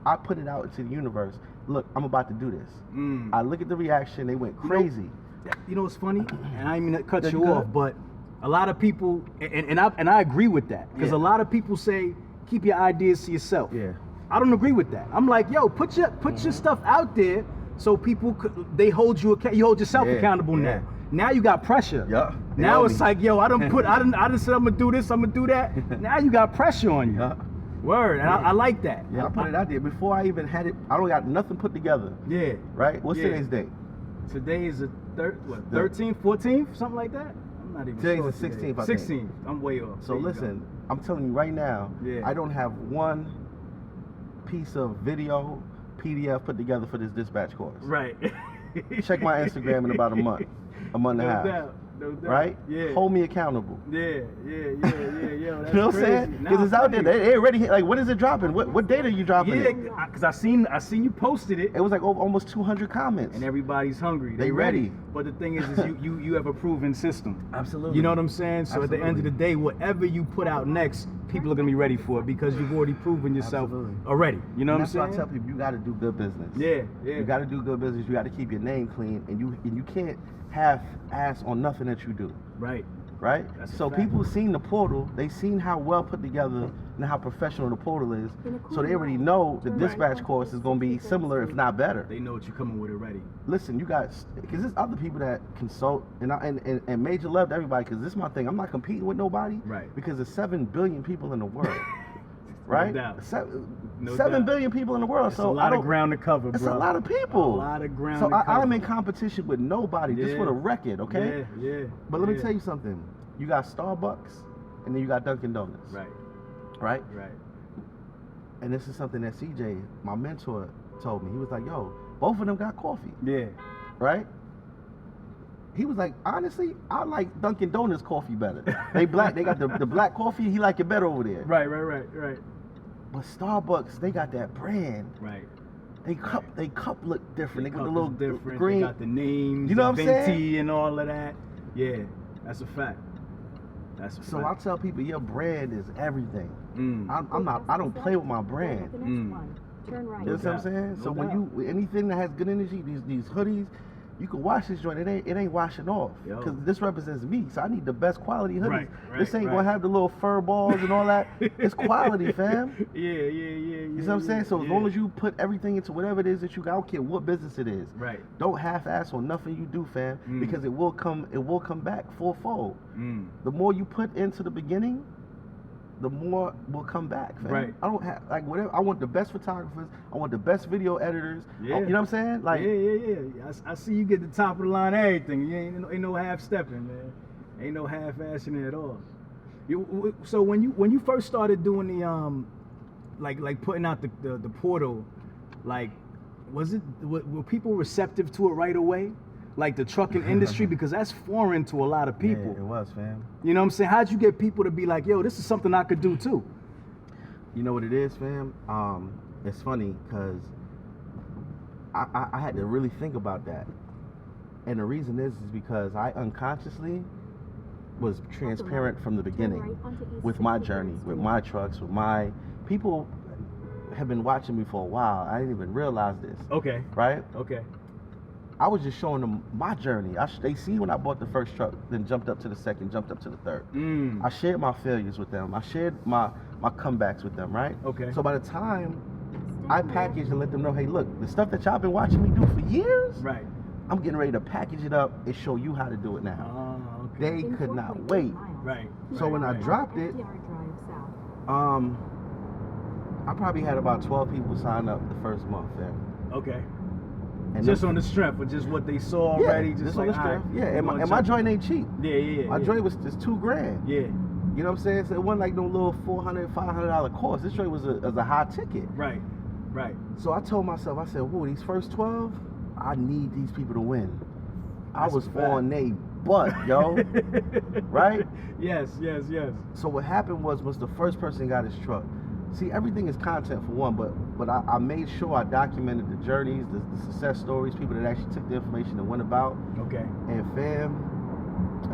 I put it out into the universe. Look, I'm about to do this. I look at the reaction. They went crazy. You know what's funny? And I didn't mean to cut you off, but a lot of people, and I agree with that, because a lot of people say keep your ideas to yourself. Yeah. I don't agree with that. I'm like, yo, put your stuff out there so people they hold you yourself accountable now. Now you got pressure. Yeah. Now it's like, yo, I done said I'm gonna do this, I'm gonna do that. Now you got pressure on you. Word, and I like that. Yeah, I put it out there before I even had it. I don't got nothing put together. Yeah. Right? What's today's date? Today is the 13th, 14th, something like that. I'm not even Today's sure. the 16th. I 16th. think. I'm way off. So listen, I'm telling you right now, I don't have one piece of video, PDF put together for this dispatch course. Right. Check my Instagram in about a month and a half. No doubt. Right? Yeah. Hold me accountable. Yeah. Yo, that's you know what I'm saying? Nah, Because it's out there. They already like, when is it dropping? What date are you dropping it? Yeah, because I seen you posted it. It was like almost 200 comments. And everybody's hungry. They ready. But the thing is you have a proven system. Absolutely. You know what I'm saying? So Absolutely. at the end of the day, whatever you put out next, people are gonna be ready for it because you've already proven yourself already. You know what I'm saying? That's why I tell people, you got to do good business. Yeah. You got to do good business. You got to keep your name clean, and you can't half-ass on nothing that you do. Right. That's So people seen the portal, they seen how well put together and how professional the portal is, so they already know the dispatch course is going to be similar, if not better. They know what you're coming with already. Listen, you guys, because there's other people that consult, and major love to everybody, because this is my thing. I'm not competing with nobody, because there's 7 billion people in the world. Right? No doubt. 7 billion people in the world. It's so a lot of ground to cover, bro. It's a lot of people. A lot of ground to cover. So I'm in competition with nobody, just for the record, okay? Yeah. But let me tell you something. You got Starbucks, and then you got Dunkin' Donuts. Right? And this is something that CJ, my mentor, told me. He was like, yo, both of them got coffee. Yeah. Right? He was like, honestly, I like Dunkin' Donuts coffee better. They black. They got the black coffee. He like it better over there. Right. But Starbucks, they got that brand. Right. They cup look different. They got the little different. green. They got the names. You know what I'm saying? Venti and all of that. Yeah, that's a fact. So I tell people, your brand is everything. I don't play with my brand. Turn right. You know what I'm saying? So when anything that has good energy, these hoodies, you can wash this joint. It ain't washing off, because this represents me. So I need the best quality hoodies. This ain't gonna have the little fur balls and all that. It's quality, fam. Yeah. You know what I'm saying? So as long as you put everything into whatever it is that you got, I don't care what business it is. Right. Don't half-ass on nothing you do, fam, because it will come back fourfold. The more you put into the beginning, the more will come back, fam. Right. I don't have whatever. I want the best photographers. I want the best video editors. Yeah. You know what I'm saying? Yeah. I see you get the top of the line everything. You ain't no half stepping, man. Ain't no half assing it at all. So when you first started doing the like putting out the portal, like were people receptive to it right away? Like the trucking industry, because that's foreign to a lot of people. Yeah, it was, fam. You know what I'm saying? How'd you get people to be like, yo, this is something I could do too? You know what it is, fam? It's funny because I had to really think about that. And the reason is because I unconsciously was transparent from the beginning with my journey, with my trucks, with my people have been watching me for a while. I didn't even realize this. Okay. Right? Okay. I was just showing them my journey. They see when I bought the first truck, then jumped up to the second, jumped up to the third. I shared my failures with them. I shared my comebacks with them, right? Okay. So by the time I packaged and let them know, hey, look, the stuff that y'all been watching me do for years, right? I'm getting ready to package it up and show you how to do it now. Okay. They could not wait. Right. So when I dropped it, I probably had about 12 people sign up the first month there. Okay. And just on the strength of just what they saw already, just like, on the strength. And my joint ain't cheap. Yeah. My joint was just $2,000. Yeah. You know what I'm saying? So it wasn't like no little $400, $500 course. This joint was a high ticket. Right. So I told myself, I said, whoa, these first 12, I need these people to win. I was on they butt, yo. Right? Yes. So what happened was the first person got his truck. See, everything is content for one, but I made sure I documented the journeys, the success stories, people that actually took the information and went about. Okay. And fam,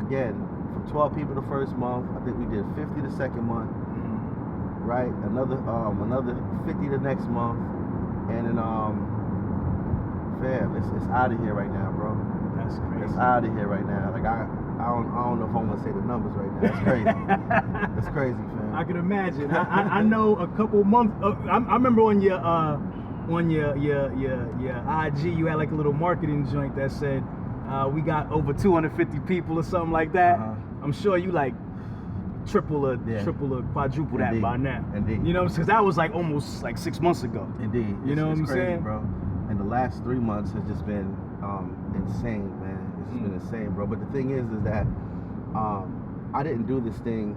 again, from 12 people the first month, I think we did 50 the second month, right? Another 50 the next month, and then fam, it's out of here right now, bro. That's crazy. It's out of here right now. Like I don't know if I'm gonna say the numbers right now. That's crazy. That's crazy, fam. I can imagine. I know a couple months. I remember on your IG, you had like a little marketing joint that said we got over 250 people or something like that. I'm sure you like triple or quadruple that by now. Indeed. You know, because that was like almost like 6 months ago. Indeed. You know what I'm crazy, saying, bro? And the last 3 months has just been insane, man. It's just been insane, bro. But the thing is that I didn't do this thing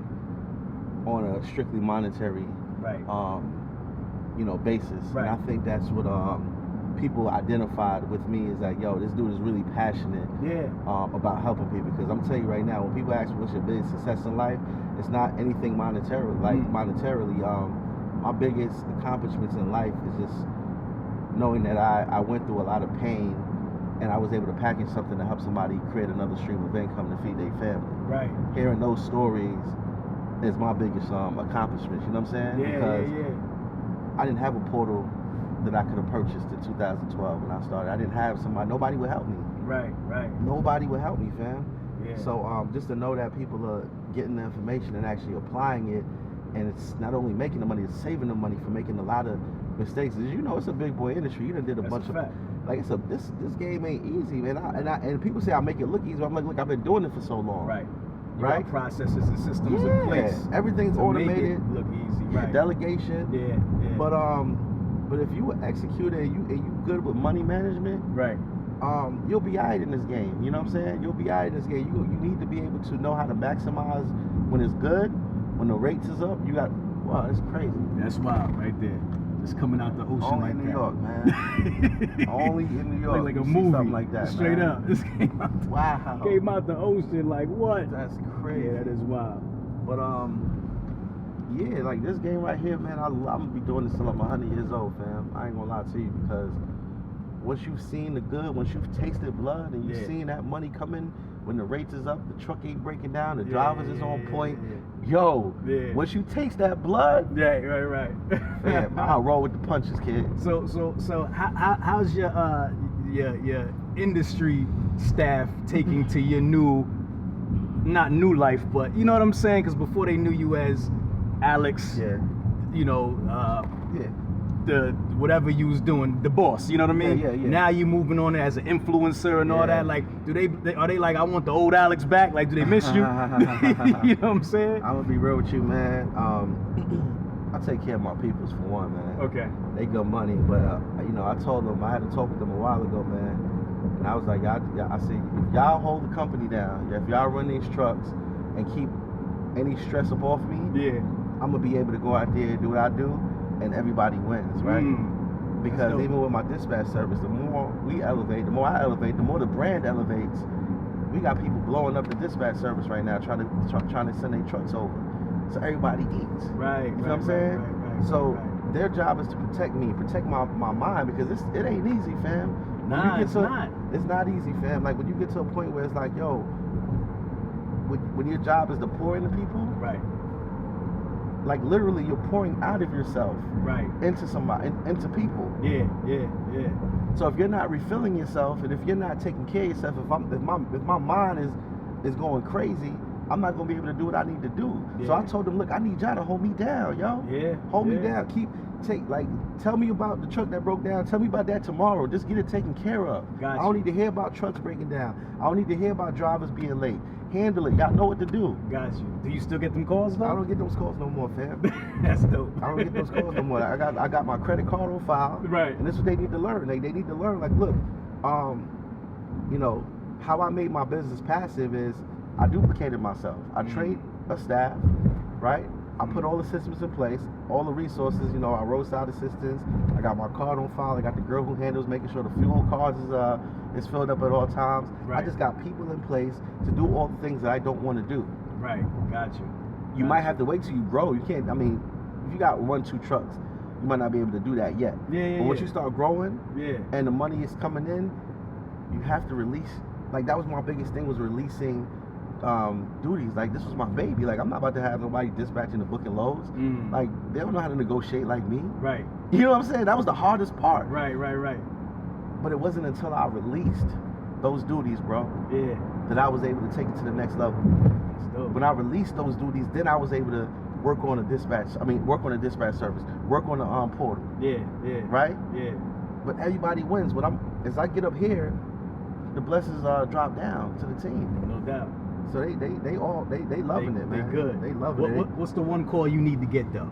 on a strictly monetary, basis. Right. And I think that's what people identified with me is like, yo, this dude is really passionate about helping people. Because I'm telling you right now, when people ask me what's your biggest success in life, it's not anything monetarily. Monetarily, my biggest accomplishments in life is just knowing that I went through a lot of pain and I was able to package something to help somebody create another stream of income to feed their family. Right. Hearing those stories is my biggest accomplishment. You know what I'm saying? Because I didn't have a portal that I could have purchased in 2012 when I started. I didn't have somebody. Nobody would help me. Right. Nobody would help me, fam. Yeah. So just to know that people are getting the information and actually applying it, and it's not only making the money, it's saving the money for making a lot of mistakes. As you know, it's a big boy industry. You done did a bunch of like this game ain't easy, man. And people say I make it look easy. I'm like, look, I've been doing it for so long. Right. You got processes and systems in place. Everything's automated. Make it look easy. Right. Delegation. Yeah. But if you execute it and you good with money management, right. You'll be alright in this game. You know what I'm saying? You'll be alright in this game. You need to be able to know how to maximize when it's good, when the rates is up. Wow, that's crazy. That's wild right there. Just coming out the ocean Only like in New that. York, man. Only in New York. Like a movie. Something like that, Straight man. up. This came out the ocean like what? That's crazy. Yeah, that is wild. But yeah, like this game right here, man, I'm gonna be doing this till I'm 100 years old, fam. I ain't gonna lie to you, because once you've seen the good, once you've tasted blood and you've seen that money coming, when the rates is up, the truck ain't breaking down, the drivers is on point. Yo, once you taste that blood, right. Fam, I'll roll with the punches, kid. So how's your industry staff taking to your not new life, but you know what I'm saying? Because before they knew you as Alix, the whatever you was doing, the boss, you know what I mean? Yeah. Now you moving on as an influencer and all that. Like, are they like, I want the old Alix back? Like, do they miss you? You know what I'm saying? I'm gonna be real with you, man. I take care of my peoples for one, man. Okay. They good money, but I told them I had to talk with them a while ago, man. And I was like, I said, if y'all hold the company down, if y'all run these trucks and keep any stress up off me, I'm gonna be able to go out there and do what I do, and everybody wins, right? Because even with my dispatch service, the more we elevate, the more I elevate, the more the brand elevates. We got people blowing up the dispatch service right now, trying to send their trucks over, so everybody eats. Right. You know what I'm saying? So their job is to protect me, protect my mind, because it ain't easy, fam. It's not. It's not easy, fam. Like when you get to a point where it's like, yo, when your job is to pour into people, right? Like literally, you're pouring out of yourself, right, into somebody, into people. Yeah. So if you're not refilling yourself, and if you're not taking care of yourself, if my mind is going crazy, I'm not gonna be able to do what I need to do. Yeah. So I told them, look, I need y'all to hold me down, yo. Yeah. Hold me down. Tell me about the truck that broke down. Tell me about that tomorrow. Just get it taken care of. Gotcha. I don't need to hear about trucks breaking down. I don't need to hear about drivers being late. Handle it. Y'all know what to do. Got you. Do you still get them calls though? I don't get those calls no more, fam. That's dope. I don't get those calls no more. I got my credit card on file. Right. And this is what they need to learn. They need to learn. Like, look, how I made my business passive is I duplicated myself. I trained a staff, right? I put all the systems in place, all the resources, our roadside assistance. I got my card on file. I got the girl who handles making sure the fuel cards is filled up at all times. Right. I just got people in place to do all the things that I don't want to do. Right, got you. You might have to wait till you grow. You can't, if you got 1-2 trucks, you might not be able to do that yet. But once you start growing and the money is coming in, you have to release. Like, that was my biggest thing, was releasing duties. Like, this was my baby. Like, I'm not about to have nobody dispatching and booking loads. Like, they don't know how to negotiate like me. Right. You know what I'm saying? That was the hardest part. Right. But it wasn't until I released those duties, bro, that I was able to take it to the next level. When I released those duties, then I was able to work on a dispatch service, work on the portal. Right? But everybody wins. As I get up here, the blessings drop down to the team. No doubt. So they loving it, man. They good. They loving it. What's the one call you need to get though?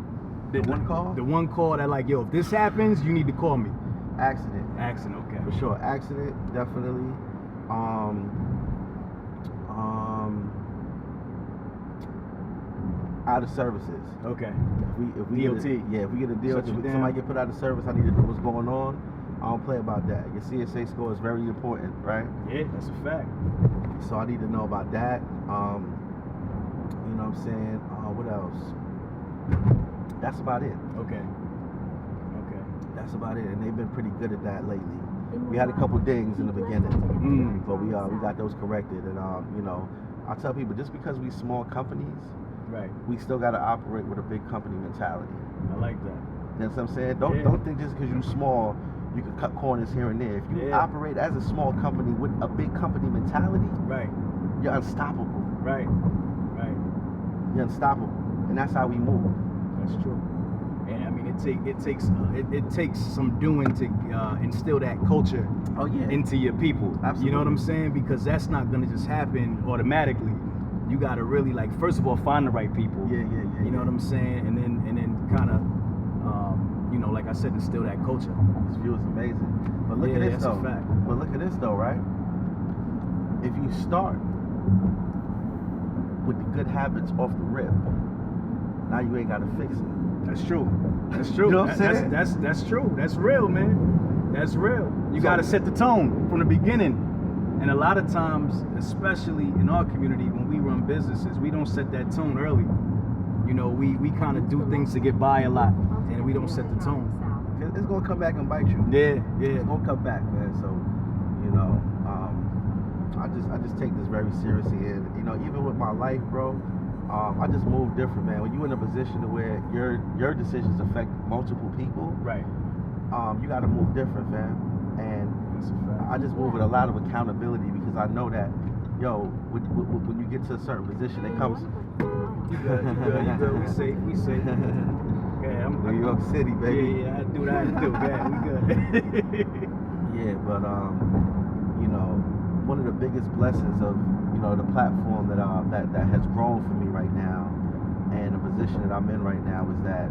The one call? The one call that, like, yo, if this happens, you need to call me. Accident. Okay. For sure. Accident, definitely. Out of services. Okay. If we DOT. if we get a deal, if somebody get put out of service, I need to know what's going on. I don't play about that. Your CSA score is very important, right? Yeah, that's a fact. So I need to know about that. You know what I'm saying? What else? That's about it. Okay. That's about it. And they've been pretty good at that lately. We had a couple dings in the beginning, but we got those corrected. And you know, I tell people, just because we small companies, right, we still got to operate with a big company mentality. I like that. You know what I'm saying? Don't think just because you're small, you can cut corners here and there. If you operate as a small company with a big company mentality, right, you're unstoppable. Right. You're unstoppable, and that's how we move. That's true. And I mean, it takes some doing to instill that culture into your people. Absolutely. You know what I'm saying? Because that's not gonna just happen automatically. You gotta really, like, first of all, find the right people. Yeah. You know what I'm saying? And then kind of, you know, like I said, instill that culture. This view is amazing. But look at this though. A fact. But look at this though, right? If you start with the good habits off the rip, now you ain't gotta fix it. That's true. That's true. You know what I'm saying? That's true. That's real, man. That's real. You gotta set the tone from the beginning. And a lot of times, especially in our community, when we run businesses, we don't set that tone early. You know, we kind of do things to get by a lot, and we don't set the tone. It's gonna come back and bite you. Yeah. It's gonna come back, man. So, you know, I just take this very seriously, and you know, even with my life, bro, I just move different, man. When you're in a position where your decisions affect multiple people, right? You got to move different, fam. And I just move with a lot of accountability because I know that, yo, when you get to a certain position, it comes. You good. We safe. Okay, I'm New York City, baby. Yeah, I do what I do. Yeah, we good. Yeah, but you know, one of the biggest blessings of, you know, the platform that has grown for me right now, and the position that I'm in right now, is that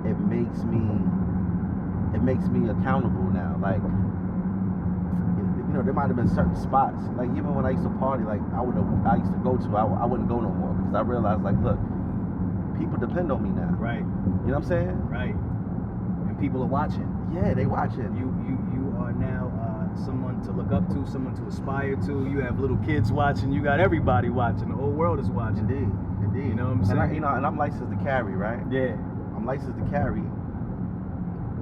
it makes me accountable now. Like, you know, there might have been certain spots, like even when I used to party, like I used to go to, I wouldn't go no more because I realized, like, look, people depend on me now. Right. You know what I'm saying? Right. And people are watching. Yeah, they watching. You are now someone to look up to, someone to aspire to. You have little kids watching. You got everybody watching. The whole world is watching. Indeed. You know what I'm saying? And I'm licensed to carry, right? Yeah. I'm licensed to carry.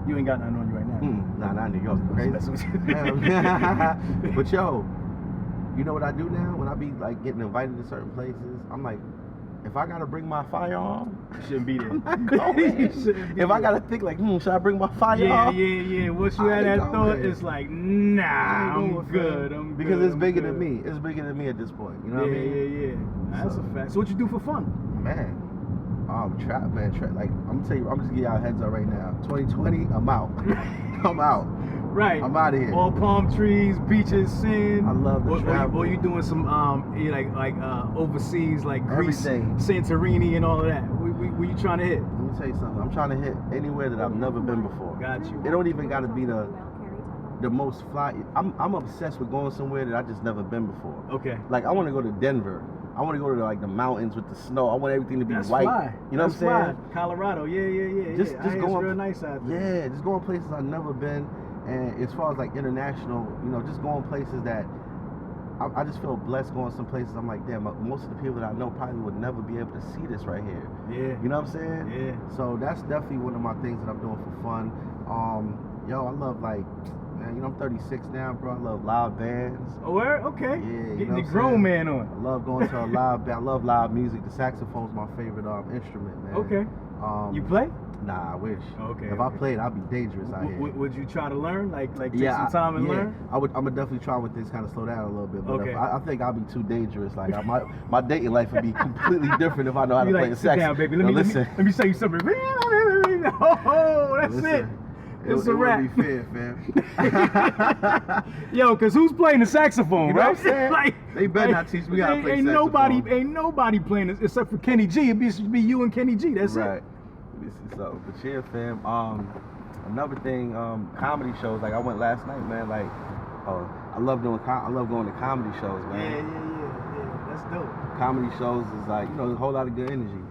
You ain't got nothing on you right now. Nah, not in New York. Crazy. But yo, you know what I do now? When I be like getting invited to certain places, I'm like, if I gotta bring my firearm, you shouldn't be there. I'm not going. If I gotta think like, should I bring my firearm? Yeah. Once you had that thought, it's like, nah, I'm good. Because it's bigger than me. It's bigger than me at this point. You know what I mean? Yeah. That's a fact. So what you do for fun? Man, trap. Like, I'm gonna tell you, I'm just giving y'all a heads up right now. 2020, I'm out. I'm out. Right. I'm out of here. All palm trees, beaches, sand. I love the travel. Or you doing some like overseas, like Greece, everything. Santorini and all of that. Where you trying to hit? Let me tell you something. I'm trying to hit anywhere that I've never been before. Got you. It don't even gotta be the most fly. I'm obsessed with going somewhere that I just never been before. Okay. Like, I want to go to Denver. I want to go to like the mountains with the snow. I want everything to be white. Fly. You know what I'm saying? Colorado. Yeah. Just going. Real nice out there. Yeah, just going places I've never been. And as far as like international, you know, just going places that I just feel blessed going some places. I'm like, damn, most of the people that I know probably would never be able to see this right here. Yeah. You know what I'm saying? Yeah. So that's definitely one of my things that I'm doing for fun. I love, like, man, you know, I'm 36 now, bro. I love live bands. Oh, where? Okay. Yeah. Getting the grown man on. I love going to a live band. I love live music. The saxophone's my favorite instrument, man. Okay. You play? Nah, I wish. Okay. If I played, I'd be dangerous out here. Would you try to learn? Like take some time and learn? I'm gonna definitely try when things kind of slow down a little bit. But okay. I think I'll be too dangerous. Like, my dating life would be completely different if I know how to play the sax. Sit down, baby. Let me show you something. Oh, that's it. It's a wrap. It wouldn't be fair, fam. Yo, cause who's playing the saxophone, you know right? What I'm saying? Like, they better not teach me how to play saxophone. Ain't nobody playing this except for Kenny G. It should be you and Kenny G. That's right. it. Let me see something. But yeah, fam. Another thing, comedy shows. Like, I went last night, man. Like, Oh, I love going to comedy shows, man. Yeah. That's dope. Comedy shows is like, you know, a whole lot of good energy.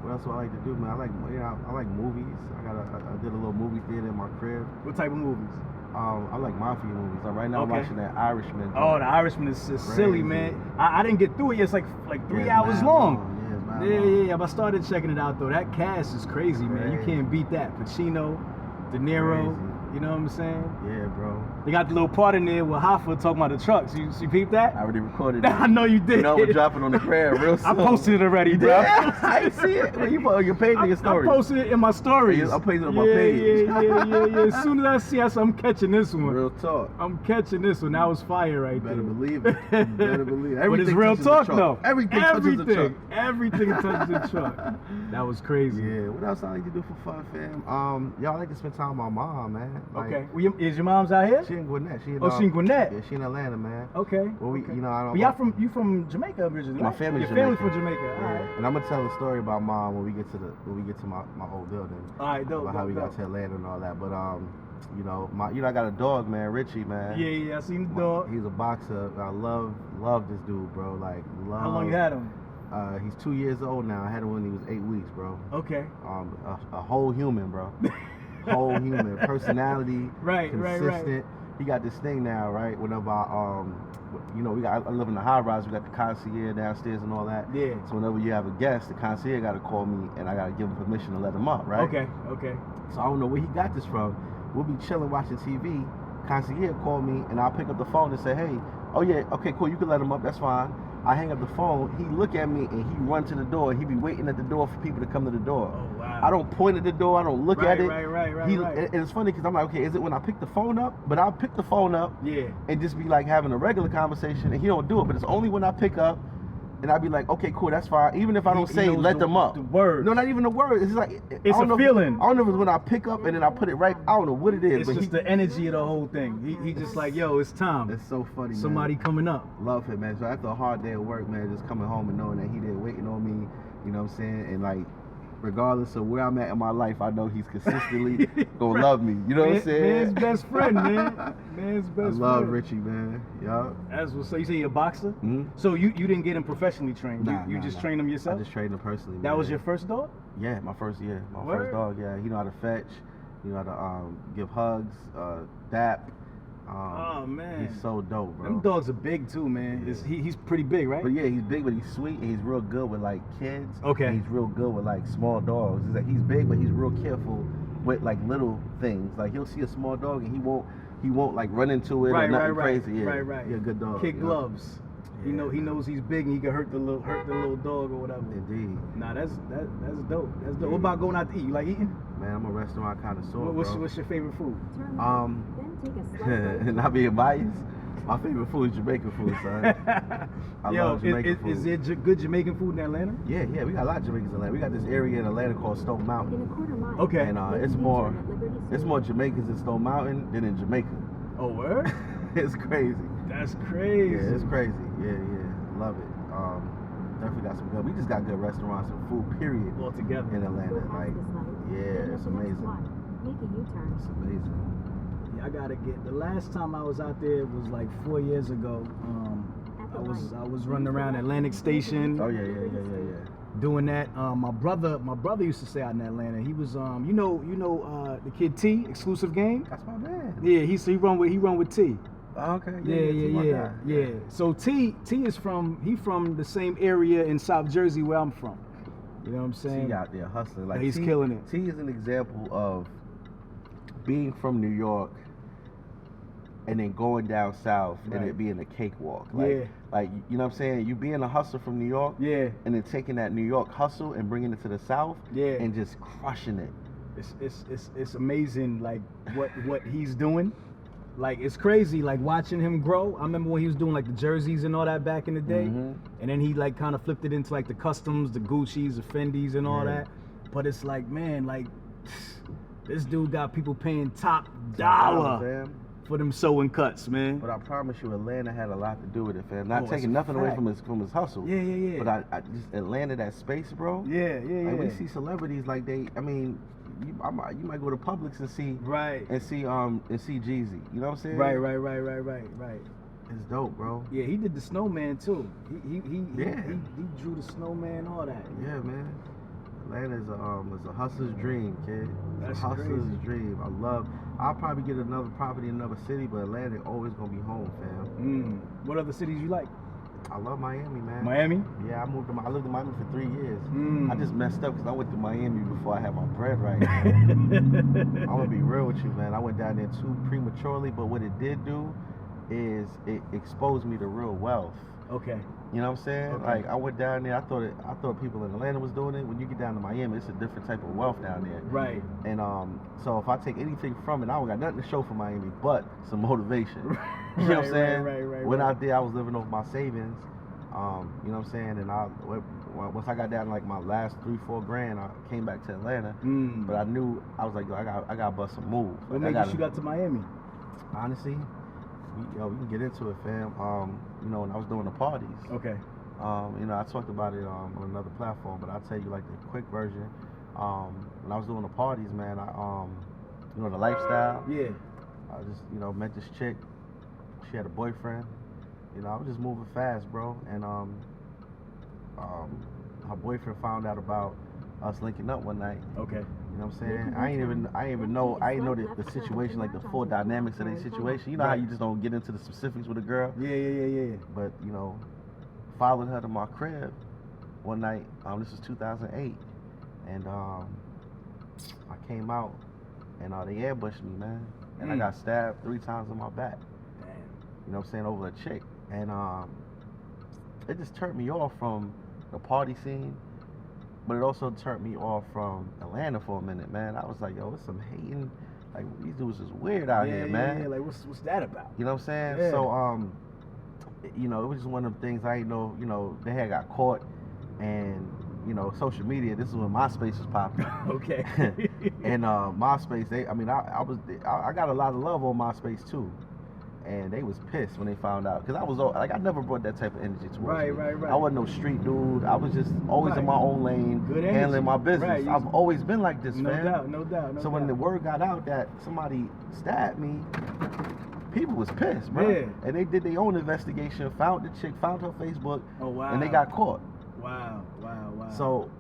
What else do I like to do, man? I like movies. I did a little movie theater in my crib. What type of movies? I like mafia movies. Like right now I'm watching that Irishman. Oh, The Irishman is silly, man. I didn't get through it. It's like 3 hours long. Yeah. But I started checking it out though. That cast is crazy, man. You can't beat that. Pacino, De Niro. Crazy. You know what I'm saying? Yeah, bro. They got the little part in there with Hoffa talking about the trucks. You peeped that? I already recorded it. I know you did. You know, we're dropping on the crib real soon. I posted it already, bro. Yeah, I see it. Well, you put on your page in your story. I posted it in my stories. I posted it on my page. Yeah. As soon as I see it, I'm catching this one. Real talk. I'm catching this one. That was fire right there. Better believe it. You better believe it. But it's real talk, though. Everything touches the truck. Everything touches the truck. That was crazy. Yeah. What else I like to do for fun, fam? Y'all like to spend time with my mom, man. Like, okay. Well, is your mom's out here? She in Gwinnett. She in Gwinnett. Yeah, she in Atlanta, man. Okay. Well, you know, I don't. But you from Jamaica originally? My family's Your family from Jamaica. Yeah. All right. And I'm gonna tell a story about mom when we get to my old building. All right, dope. About how we got to Atlanta and all that. But you know, I got a dog, man, Richie, man. Yeah. I seen the dog. He's a boxer. I love this dude, bro. Like, love. How long you had him? He's 2 years old now. I had him when he was 8 weeks, bro. Okay. A whole human, bro. Whole human personality. Consistent. He got this thing now, right? Whenever you know, I live in the high rise. We got the concierge downstairs and all that. Yeah. So whenever you have a guest, the concierge got to call me, and I got to give him permission to let him up, right? Okay. So I don't know where he got this from. We'll be chilling watching TV. Concierge called me, and I'll pick up the phone and say, hey, oh yeah, okay, cool, you can let him up. That's fine. I hang up the phone, he look at me and he run to the door. He be waiting at the door for people to come to the door. Oh, wow. I don't point at the door, I don't look at it. Right. And it's funny because I'm like, okay, is it when I pick the phone up? But I'll pick the phone up and just be like having a regular conversation, and he don't do it. But it's only when I pick up and I'll be like, okay, cool, that's fine. Even if I don't say let them up. The word. No, not even the word. It's like it's a feeling. I don't know if it's when I pick up and then I put it right. I don't know what it is. It's just the energy of the whole thing. He just like, yo, it's time. It's so funny, man. Somebody coming up. Love him, man. So after a hard day of work, man, just coming home and knowing that he there waiting on me, you know what I'm saying? And like, regardless of where I'm at in my life, I know he's consistently gonna love me. You know what I'm saying? Man's best friend, man. Man's best friend. I love Richie, man. Yeah. So you say you're a boxer? Mm-hmm. So you didn't get him professionally trained? You just trained him yourself? I just trained him personally. That was your first dog? Yeah, my first dog. Yeah, he know how to fetch. He know how to give hugs, dap. Oh man, he's so dope, bro. Them dogs are big too, man. Yeah. He's pretty big, right? But yeah, he's big, but he's sweet, and he's real good with like kids. Okay. And he's real good with like small dogs. It's like he's big, but he's real careful with like little things. Like he'll see a small dog and he won't like run into it or nothing crazy. Yeah, right. Yeah, good dog. Kid gloves. Yeah, he knows he's big and he can hurt the little dog or whatever. Indeed. Nah, that's dope. That's dope. What about going out to eat? You like eating? Man, I'm a restaurant connoisseur. What's your favorite food? Not being biased, my favorite food is Jamaican food, son. I love Jamaican food. Is there good Jamaican food in Atlanta? Yeah, we got a lot of Jamaicans in Atlanta. We got this area in Atlanta called Stone Mountain. Okay. And it's more Jamaicans in Stone Mountain than in Jamaica. Oh, word? It's crazy. That's crazy. Yeah, it's crazy. Yeah. Love it. Definitely got some good. We just got good restaurants and food, period. All together. In Atlanta. Like, yeah, it's amazing. It's amazing. Yeah, I gotta get. The last time I was out there was like 4 years ago. I was running around Atlantic Station. Oh yeah. Doing that. My brother used to stay out in Atlanta. He was you know the kid T, Exclusive Game. That's my man. Yeah, he run with T. Oh, okay. Yeah. So T is from the same area in South Jersey where I'm from. You know what I'm saying? T out there hustling. Like he's killing it. T is an example of being from New York and then going down south and it being a cakewalk. Like you know what I'm saying? You being a hustler from New York, and then taking that New York hustle and bringing it to the South, and just crushing it. It's amazing, like what he's doing. Like it's crazy, like watching him grow. I remember when he was doing like the jerseys and all that back in the day, and then he like kind of flipped it into like the customs, the Gucci's, the Fendi's, and all that. But it's like, man, like this dude got people paying top dollar for them sewing cuts, man. But I promise you, Atlanta had a lot to do with it, fam. Not Oh, taking that's a nothing away fact. from his hustle. Yeah. But I just Atlanta, that space, bro. Yeah. Like, we see celebrities like they. I mean, you might go to Publix and see see Jeezy. You know what I'm saying? Right. It's dope, bro. Yeah, he did the snowman too. He drew the snowman, all that. Yeah, man. Atlanta is a hustler's dream, kid. It's That's a hustler's crazy. dream. I'll probably get another property in another city, but Atlanta always gonna be home, fam. What other cities you like? I love Miami, man. Miami? Yeah, I lived in Miami for 3 years. Mm. I just messed up because I went to Miami before I had my bread right. I'm gonna be real with you, man. I went down there too prematurely, but what it did do is it exposed me to real wealth. Okay. You know what I'm saying? Okay. Like, I went down there, I thought people in Atlanta was doing it. When you get down to Miami, it's a different type of wealth down there. Right. And so if I take anything from it, I don't got nothing to show for Miami but some motivation. You know what I'm saying? Right. Went out there, I was living off my savings. You know what I'm saying? And once I got down to like my last 3-4 grand, I came back to Atlanta. But I knew, I was like, yo, I got to bust some moves. What Like, made you got to Miami? Honestly, we can get into it, fam. You know, when I was doing the parties. Okay. You know, I talked about it on another platform, but I'll tell you like the quick version. When I was doing the parties, man, you know, the lifestyle. Yeah. I just, you know, met this chick. She had a boyfriend. You know, I was just moving fast, bro. And her boyfriend found out about us linking up one night. Okay. You know what I'm saying? I ain't even know the situation, like the full dynamics of their situation. You know how you just don't get into the specifics with a girl? Yeah. But, you know, followed her to my crib one night. This was 2008. And I came out and they ambushed me, man. And I got stabbed 3 times in my back. Damn. You know what I'm saying? Over a chick. And it just turned me off from the party scene. But it also turned me off from Atlanta for a minute, man. I was like, yo, it's some hating. Like, these dudes is weird out here, man. Yeah, like, what's that about? You know what I'm saying? Yeah. So, you know, it was just one of them things I didn't know, you know, they had got caught. And, you know, social media, this is when MySpace was popping. Okay. And MySpace, I got a lot of love on MySpace, too. And they was pissed when they found out, because I never brought that type of energy towards me. Right. I wasn't no street dude. I was just always in my own lane, Good handling energy. my business. Right. I've always been like this, No man. doubt. So when the word got out that somebody stabbed me, people was pissed, bro. Yeah. And they did their own investigation, found the chick, found her Facebook, Oh, wow. and they got caught. Wow. So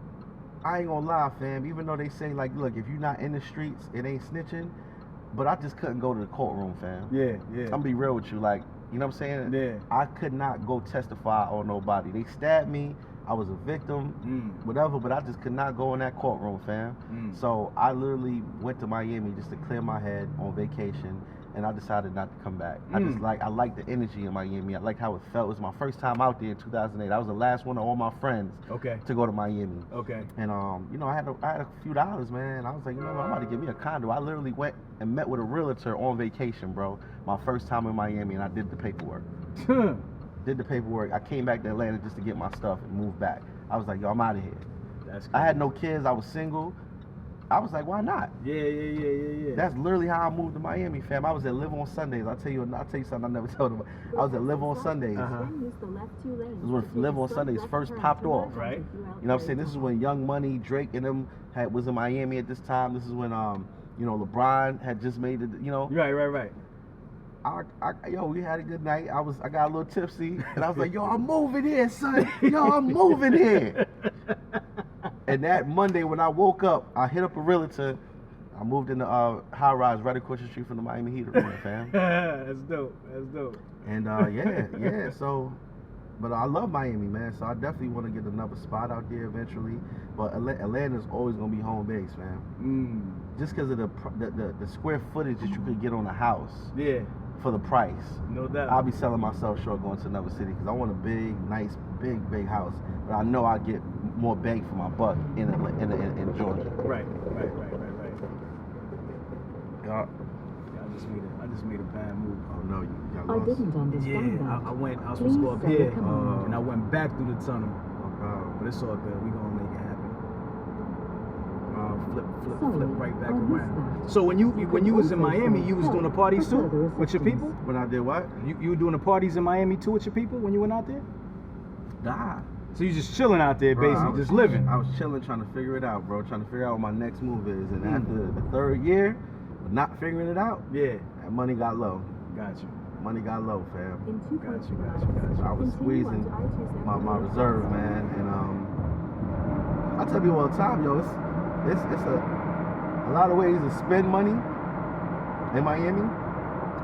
I ain't gonna lie, fam. Even though they say like, look, if you're not in the streets, it ain't snitching. But I just couldn't go to the courtroom, fam. Yeah. I'm gonna be real with you, like, you know what I'm saying? Yeah. I could not go testify on nobody. They stabbed me. I was a victim, whatever, but I just could not go in that courtroom, fam. So I literally went to Miami just to clear my head on vacation, and I decided not to come back. I like the energy in Miami. I like how it felt. It was my first time out there in 2008. I was the last one of all my friends to go to Miami. Okay. And you know, I had a few dollars, man. I was like, you know what, I'm about to get me a condo. I literally went and met with a realtor on vacation, bro. My first time in Miami, and I did the paperwork. I came back to Atlanta just to get my stuff and move back. I was like, yo, I'm out of here. That's crazy. I had no kids. I was single. I was like, why not? Yeah. That's literally how I moved to Miami, fam. I was at Live on Sundays. I'll tell you something I never told them. I was at Live on Sundays. This is when Live on Sundays first popped off. Right. You know what I'm saying? This is when Young Money, Drake, and them was in Miami at this time. This is when you know, LeBron had just made it. You know. Right. Yo, we had a good night. I got a little tipsy, and I was like, yo, I'm moving here, son. Yo, I'm moving here. And that Monday when I woke up, I hit up a realtor. I moved in the high rise right across the street from the Miami Heat arena, fam. That's dope. And yeah. So, but I love Miami, man. So I definitely want to get another spot out there eventually. But Atlanta's always gonna be home base, fam. Just because of the square footage that you could get on a house. Yeah. For the price. No doubt. I'll be selling myself short going to another city because I want a big, nice, big house. But I know I get more bang for my buck in Georgia. Right. Yeah. I just made a bad move. Oh no, you got I lost. didn't understand that. I was supposed to go up Please here, say come and I went back through the tunnel. Oh, But it's all good. We gonna make it happen. flip right back around. So when you was in Miami, you was doing the parties too with your people? When I did what? You were doing the parties in Miami too with your people when you went out there? Nah. So you just chilling out there, Bro, basically, just living. I was chilling, trying to figure it out, bro. Trying to figure out what my next move is. And after the third year, not figuring it out, that money got low. Gotcha. Money got low, fam. Gotcha. So I was squeezing my reserve, man. And I tell people all the time, yo, it's a lot of ways to spend money in Miami.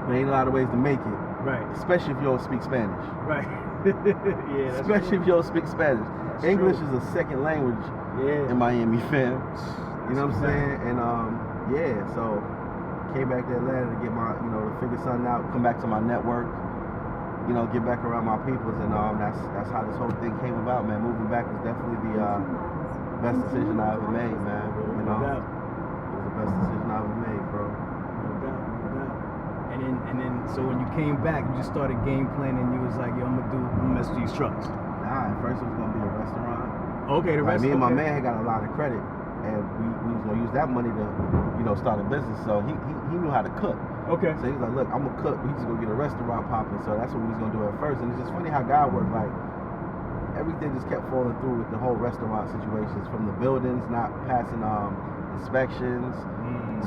There ain't a lot of ways to make it. Right. Especially if you don't speak Spanish. Right. Yeah. Especially if you don't speak Spanish. That's English true. is a second language in Miami, fam. You know what I'm saying? And so came back to Atlanta to get my, to figure something out, come back to my network, get back around my peoples, and that's how this whole thing came about, man. Moving back was definitely the best decision I ever made, man. No doubt. It was the best decision I ever made, bro. No doubt. And then, so when you came back, you just started game planning. You was like, yo, I'm gonna mess with these trucks. Nah, at first it was gonna be a restaurant. Okay, the restaurant. Me and my man had got a lot of credit, and we was gonna use that money to, start a business. So he knew how to cook. Okay. So he was like, look, I'm gonna cook. We just gonna get a restaurant popping. So that's what we was gonna do at first. And it's just funny how God worked. Like everything just kept falling through with the whole restaurant situations, from the buildings not passing inspections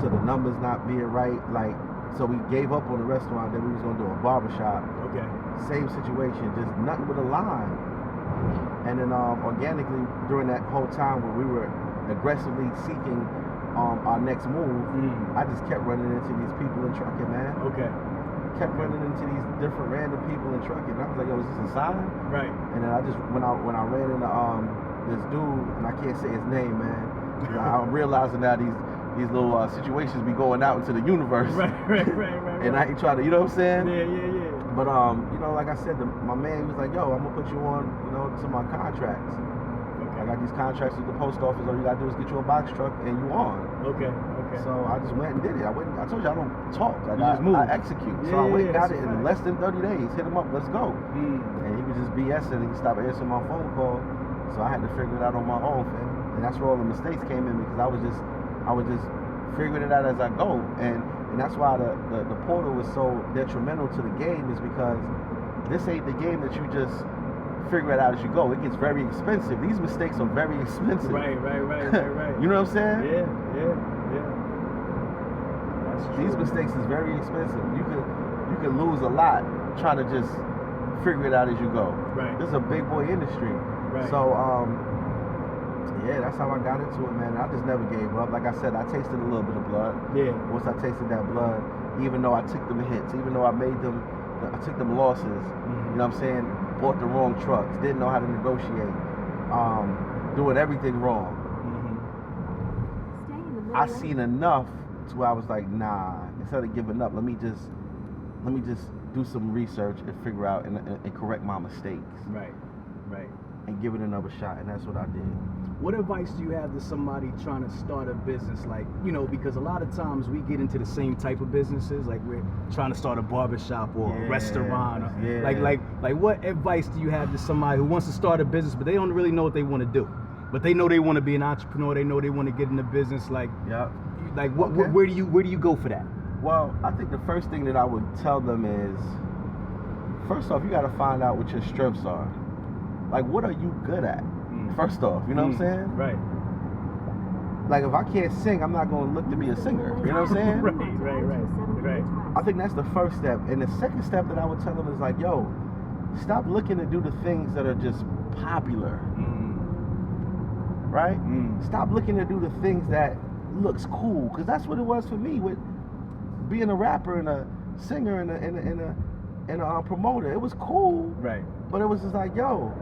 to the numbers not being right. Like, so we gave up on the restaurant. Then we was gonna do a barbershop. Okay. Same situation, just nothing but a line. And then organically during that whole time where we were aggressively seeking our next move, I just kept running into these people in trucking, man. Okay. Kept running into these different random people in trucking. And I was like, yo, is this a sign? Right. And then I just when I ran into this dude, and I can't say his name, man. I'm realizing now these little situations be going out into the universe. Right. And I ain't trying to, you know what I'm saying? Yeah. But like I said, my man was like, yo, I'm gonna put you on, some of my contracts. I got these contracts with the post office. All you gotta do is get you a box truck and you on. Okay. So I just went and did it. I told you I don't talk. Like I execute. Yeah, so I went and got it in right. less than 30 days. Hit him up, let's go. And he was just BSing. He stopped answering my phone call. So I had to figure it out on my own, fam. And that's where all the mistakes came in, because I was just figuring it out as I go. And that's why the portal was so detrimental to the game, is because this ain't the game that you just figure it out as you go. It gets very expensive. These mistakes are very expensive. Right. You know what I'm saying? Yeah. That's true. These mistakes is very expensive. You can lose a lot trying to just figure it out as you go. Right. This is a big boy industry. Right. So that's how I got into it, man. I just never gave up. Like I said, I tasted a little bit of blood. Yeah. Once I tasted that blood, even though I took them hits, even though I took them losses, you know what I'm saying? Bought the wrong trucks, didn't know how to negotiate, doing everything wrong. I seen enough to where I was like, nah, instead of giving up, let me just do some research and figure out and correct my mistakes. Right. And give it another shot, and that's what I did. What advice do you have to somebody trying to start a business? Like, because a lot of times we get into the same type of businesses, like we're trying to start a barbershop or a restaurant. Like what advice do you have to somebody who wants to start a business, but they don't really know what they want to do? But they know they want to be an entrepreneur, they know they want to get in the business, where do you go for that? Well, I think the first thing that I would tell them is, first off, you got to find out what your strengths are. Like, what are you good at? First off, you know what I'm saying? Right. Like, if I can't sing, I'm not going to look to be a singer. You know what I'm saying? Right. I think that's the first step. And the second step that I would tell them is like, yo, stop looking to do the things that are just popular. Right? Stop looking to do the things that looks cool. Because that's what it was for me with being a rapper and a singer and a promoter. It was cool. Right. But it was just like, yo,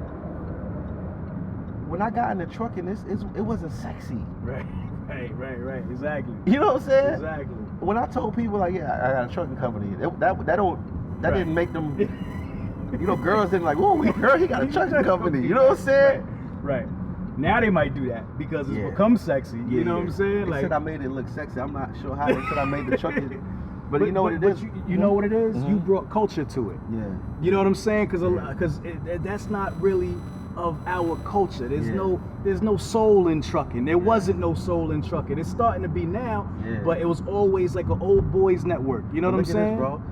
when I got in the truck and it wasn't sexy. Right. Exactly. You know what I'm saying? Exactly. When I told people like, yeah, I got a trucking company, that didn't make them, girls didn't like, oh, girl, he got a trucking company. You know what I'm saying? Right. Now they might do that because it's become sexy. You know what I'm saying? They said I made it look sexy. I'm not sure how they said I made the trucking. But you know what it is? You know what it is? You brought culture to it. Yeah. You know what I'm saying? Because that's not really of our culture. There's no soul in trucking. There wasn't no soul in trucking. It's starting to be now, but it was always like an old boys network. You know what I'm saying? This, bro.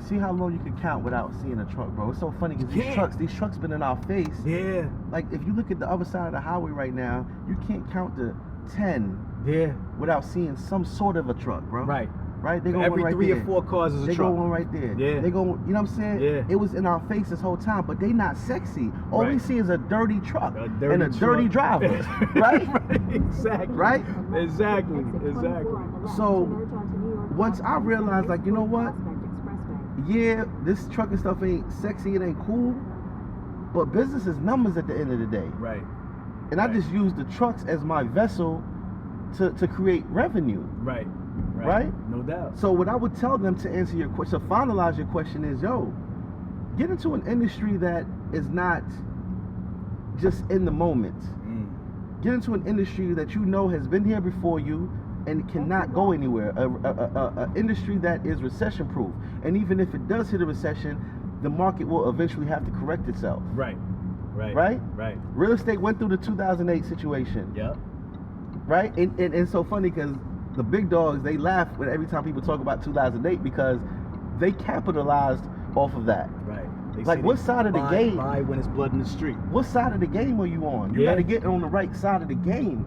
See how long you can count without seeing a truck, bro. It's so funny because these trucks been in our face. Yeah. Like if you look at the other side of the highway right now, you can't count to 10 without seeing some sort of a truck, bro. Right. Right? They go every one right 3 there. or 4 cars is a they truck. They go one right there. Yeah. They go, you know what I'm saying? Yeah. It was in our face this whole time, but they not sexy. All we see is a dirty truck and a dirty driver. Right? Exactly. Right? Exactly. So once I realized, like, you know what? Yeah, this trucking stuff ain't sexy, it ain't cool, but business is numbers at the end of the day. Right. And I just use the trucks as my vessel to create revenue. Right. No doubt. So what I would tell them to answer your question, to finalize your question is, get into an industry that is not just in the moment. Get into an industry that you know has been here before you and cannot go anywhere. A industry that is recession proof. And even if it does hit a recession, the market will eventually have to correct itself. Right. Real estate went through the 2008 situation. Yep. Right? And it's so funny because the big dogs, they laugh when every time people talk about 2008 because they capitalized off of that. Right. Like what side of the game? Buy when it's blood in the street. What side of the game are you on? You got to get on the right side of the game.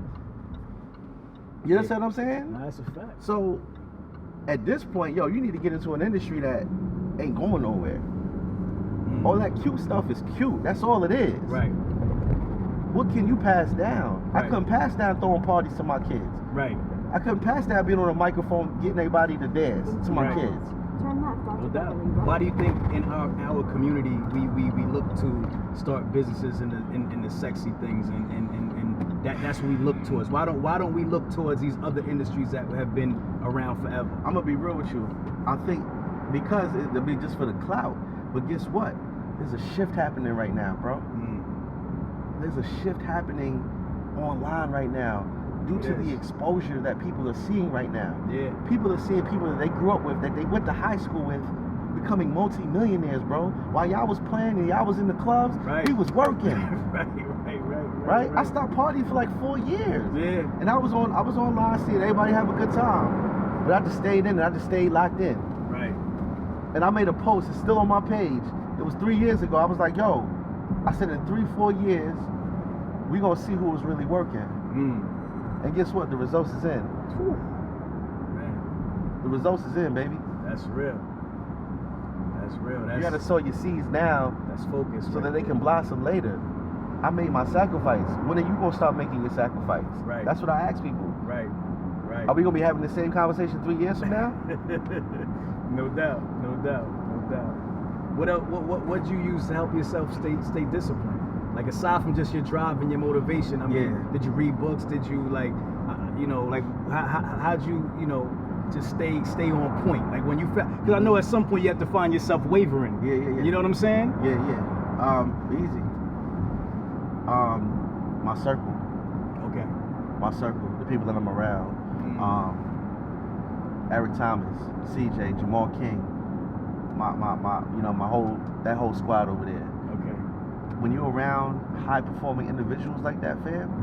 You understand what I'm saying? No, that's a fact. So at this point, you need to get into an industry that ain't going nowhere. All that cute stuff is cute. That's all it is. Right. What can you pass down? I couldn't pass down throwing parties to my kids. Right. I couldn't pass down being on a microphone getting everybody to dance to my kids. No doubt. Why do you think in our community we look to start businesses in the sexy things and that's what we look towards? Why don't we look towards these other industries that have been around forever? I'm gonna be real with you. I think because it'll be just for the clout. But guess what? There's a shift happening right now, bro. There's a shift happening online right now due to the exposure that people are seeing right now. Yeah. People are seeing people that they grew up with, that they went to high school with, becoming multi-millionaires, bro. While y'all was playing and y'all was in the clubs, we was working. Right? I stopped partying for like 4 years. Yeah. And I was online seeing everybody have a good time. But I just stayed in and I just stayed locked in. Right. And I made a post, it's still on my page. It was 3 years ago. I was like, I said in 3-4 years, we gonna see who was really working. And guess what? The results is in. Man. The results is in, baby. That's real. You gotta sow your seeds now. That's focused. So that they can blossom later. I made my sacrifice. When are you gonna start making your sacrifice? Right. That's what I ask people. Right. Are we gonna be having the same conversation 3 years from now? No doubt. What do you use to help yourself stay disciplined? Like aside from just your drive and your motivation, I mean, did you read books? Did you how'd you just stay on point? Like when you because I know at some point you have to find yourself wavering. Yeah. You know what I'm saying? Easy. My circle. Okay. My circle, the people that I'm around. Eric Thomas, CJ, Jamal King, my whole squad over there. Okay. When you're around high performing individuals like that, fam,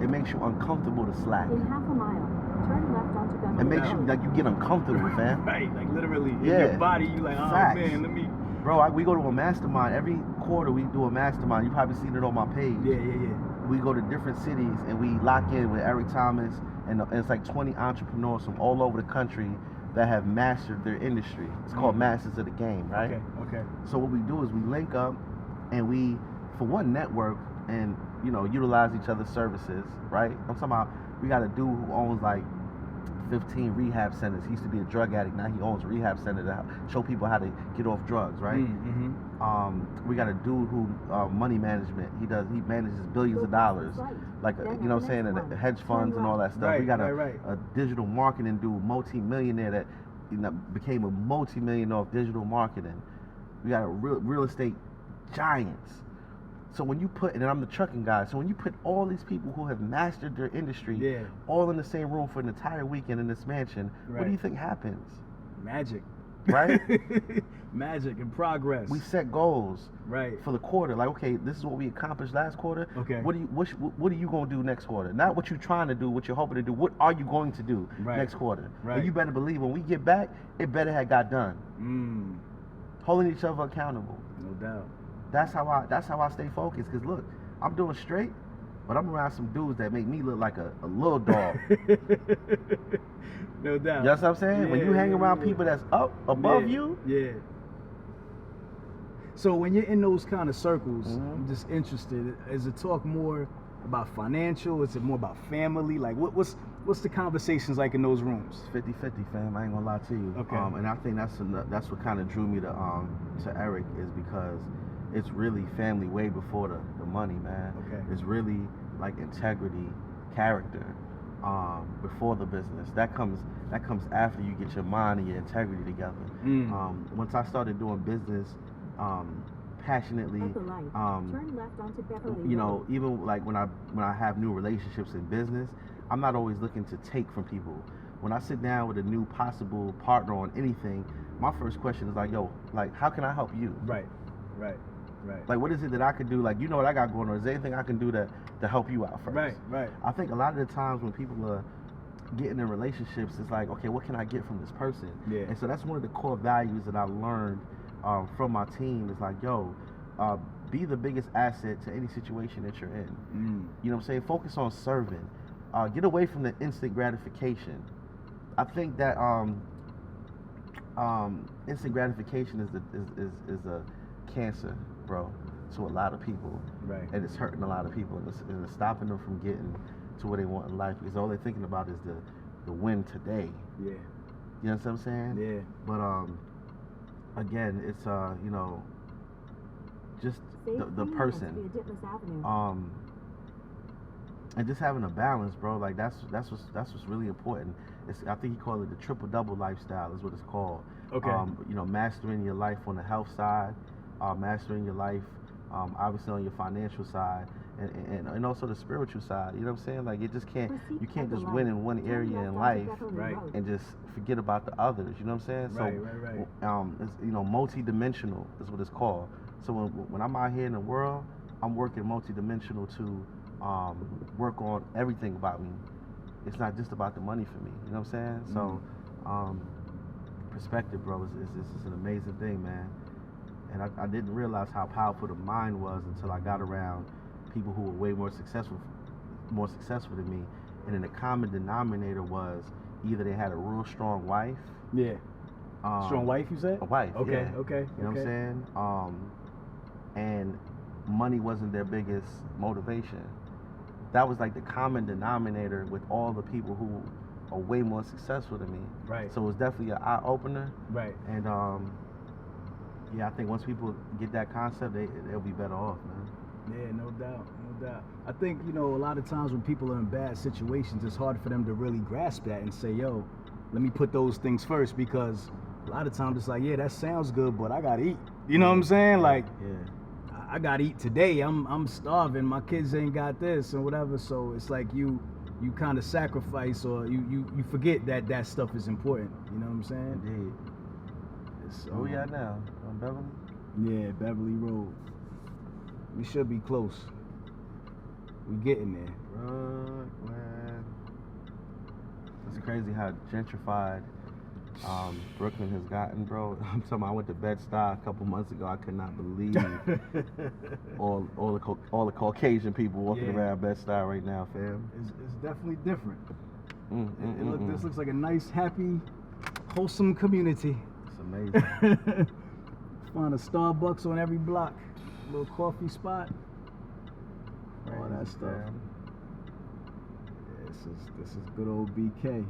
it makes you uncomfortable to slack. In half a mile, turn left onto Gunner. It makes you like you get uncomfortable, fam. Like literally in your body, you like, Facts. Man, let me. Bro, we go to a mastermind every quarter. We do a mastermind. You probably seen it on my page. Yeah. We go to different cities and we lock in with Eric Thomas, and it's like 20 entrepreneurs from all over the country that have mastered their industry. It's called Masters of the Game, right? Okay. So what we do is we link up and we, for one, network and utilize each other's services, right? I'm talking about we got a dude who owns like 15 rehab centers. He used to be a drug addict. Now he owns a rehab center to show people how to get off drugs, right? We got a dude who money management. He manages billions of dollars, like the hedge funds and all that stuff. We got a digital marketing dude, multi-millionaire that became a multi-millionaire off digital marketing. We got a real estate giants. So when you put, and I'm the trucking guy, so when you put all these people who have mastered their industry all in the same room for an entire weekend in this mansion, what do you think happens? Magic. Right? Magic and progress. We set goals right for the quarter. Like, okay, this is what we accomplished last quarter. Okay. What are you gonna do next quarter? Not what you're trying to do, what you're hoping to do. What are you going to do next quarter? Right. And you better believe when we get back, it better have got done. Holding each other accountable. No doubt. That's how I stay focused. Cause look, I'm doing straight, but I'm around some dudes that make me look like a little dog. No doubt. You know what I'm saying? Yeah, when you hang around people that's up above you. Yeah. So when you're in those kind of circles, Mm-hmm. I'm just interested. Is it talk more about financial? Is it more about family? Like what's the conversations like in those rooms? 50-50, fam. I ain't gonna lie to you. Okay. And I think that's what kind of drew me to Eric, is because it's really family way before the money, man. Okay. It's really like integrity, character, before the business. That comes after you get your mind and your integrity together. Once I started doing business passionately, At the light, turn left onto Beverly you know, Road. even like when I have new relationships in business, I'm not always looking to take from people. When I sit down with a new possible partner on anything, my first question is like, yo, like, how can I help you? Right. Like, what is it that I can do? Like, you know what I got going on? Is there anything I can do to help you out first? Right. I think a lot of the times when people are getting in relationships, it's like, okay, what can I get from this person? Yeah. And so that's one of the core values that I learned from my team. Is like, yo, be the biggest asset to any situation that you're in. You know what I'm saying? Focus on serving. Get away from the instant gratification. I think that instant gratification is a cancer, bro, to a lot of people. Right. And it's hurting a lot of people, and it's stopping them from getting to where they want in life, because all they're thinking about is the win today. Yeah. You know what I'm saying? Yeah. But again, it's you know, just the person. And just having a balance, bro. Like that's what's really important. I think he called it the triple double lifestyle is what it's called. Okay. You know, mastering your life on the health side, mastering your life, obviously on your financial side, and also the spiritual side. You know what I'm saying? Like you can't just win in one area in life, Right. and just forget about the others. You know what I'm saying? Right. It's, you know, multi-dimensional is what it's called. So when I'm out here in the world, I'm working multi-dimensional to work on everything about me. It's not just about the money for me. You know what I'm saying? So perspective, bro, is an amazing thing, man. And I didn't realize how powerful the mind was until I got around people who were way more successful than me. And then the common denominator was either they had a real strong wife. Yeah. Strong wife, you said? A wife. Okay. Yeah. Okay. You know what I'm saying? And money wasn't their biggest motivation. That was like the common denominator with all the people who are way more successful than me. Right. So it was definitely an eye opener. Right. And yeah, I think once people get that concept, they'll be better off, man. Yeah, no doubt. I think, you know, a lot of times when people are in bad situations, it's hard for them to really grasp that and say, yo, let me put those things first, because a lot of times it's like, yeah, that sounds good, but I gotta eat. You know what I'm saying? Like, I gotta eat today. I'm starving. My kids ain't got this and whatever. So it's like you kind of sacrifice, or you forget that stuff is important. You know what I'm saying? Indeed. Where we at now? On Beverly? Yeah, Beverly Road. We should be close. We getting there. Man. It's crazy how gentrified Brooklyn has gotten, bro. I'm talking about, I went to Bed-Stuy a couple months ago. I could not believe all the Caucasian people walking around Bed-Stuy right now, fam. It's definitely different. This looks like a nice, happy, wholesome community. It's amazing. Find a Starbucks on every block, a little coffee spot, all that stuff. Man. Yeah, this is good old BK.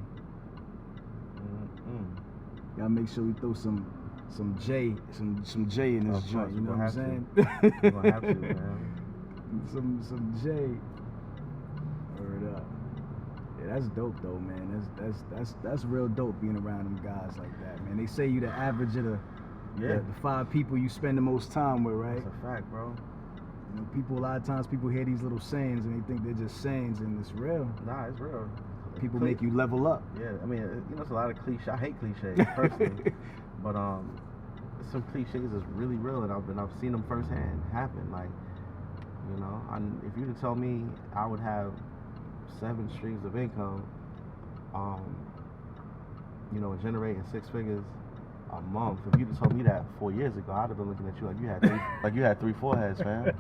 Gotta make sure we throw some J in this joint. You know what I'm saying? You're gonna have to, man. some J. Word up. Yeah, that's dope though, man. That's real dope being around them guys like that, man. They say you the average of the 5 people you spend the most time with, right? That's a fact, bro. You know, a lot of times people hear these little sayings and they think they're just sayings, and it's real. Nah, it's real. People make you level up. Yeah, I mean, you know, it's a lot of cliche. I hate cliches personally, but some cliches is really real, and I've seen them firsthand happen. Like, you know, if you'd have told me I would have 7 streams of income, you know, generating 6 figures a month. If you'd have told me that 4 years ago, I'd have been looking at you like you had 3 foreheads, fam.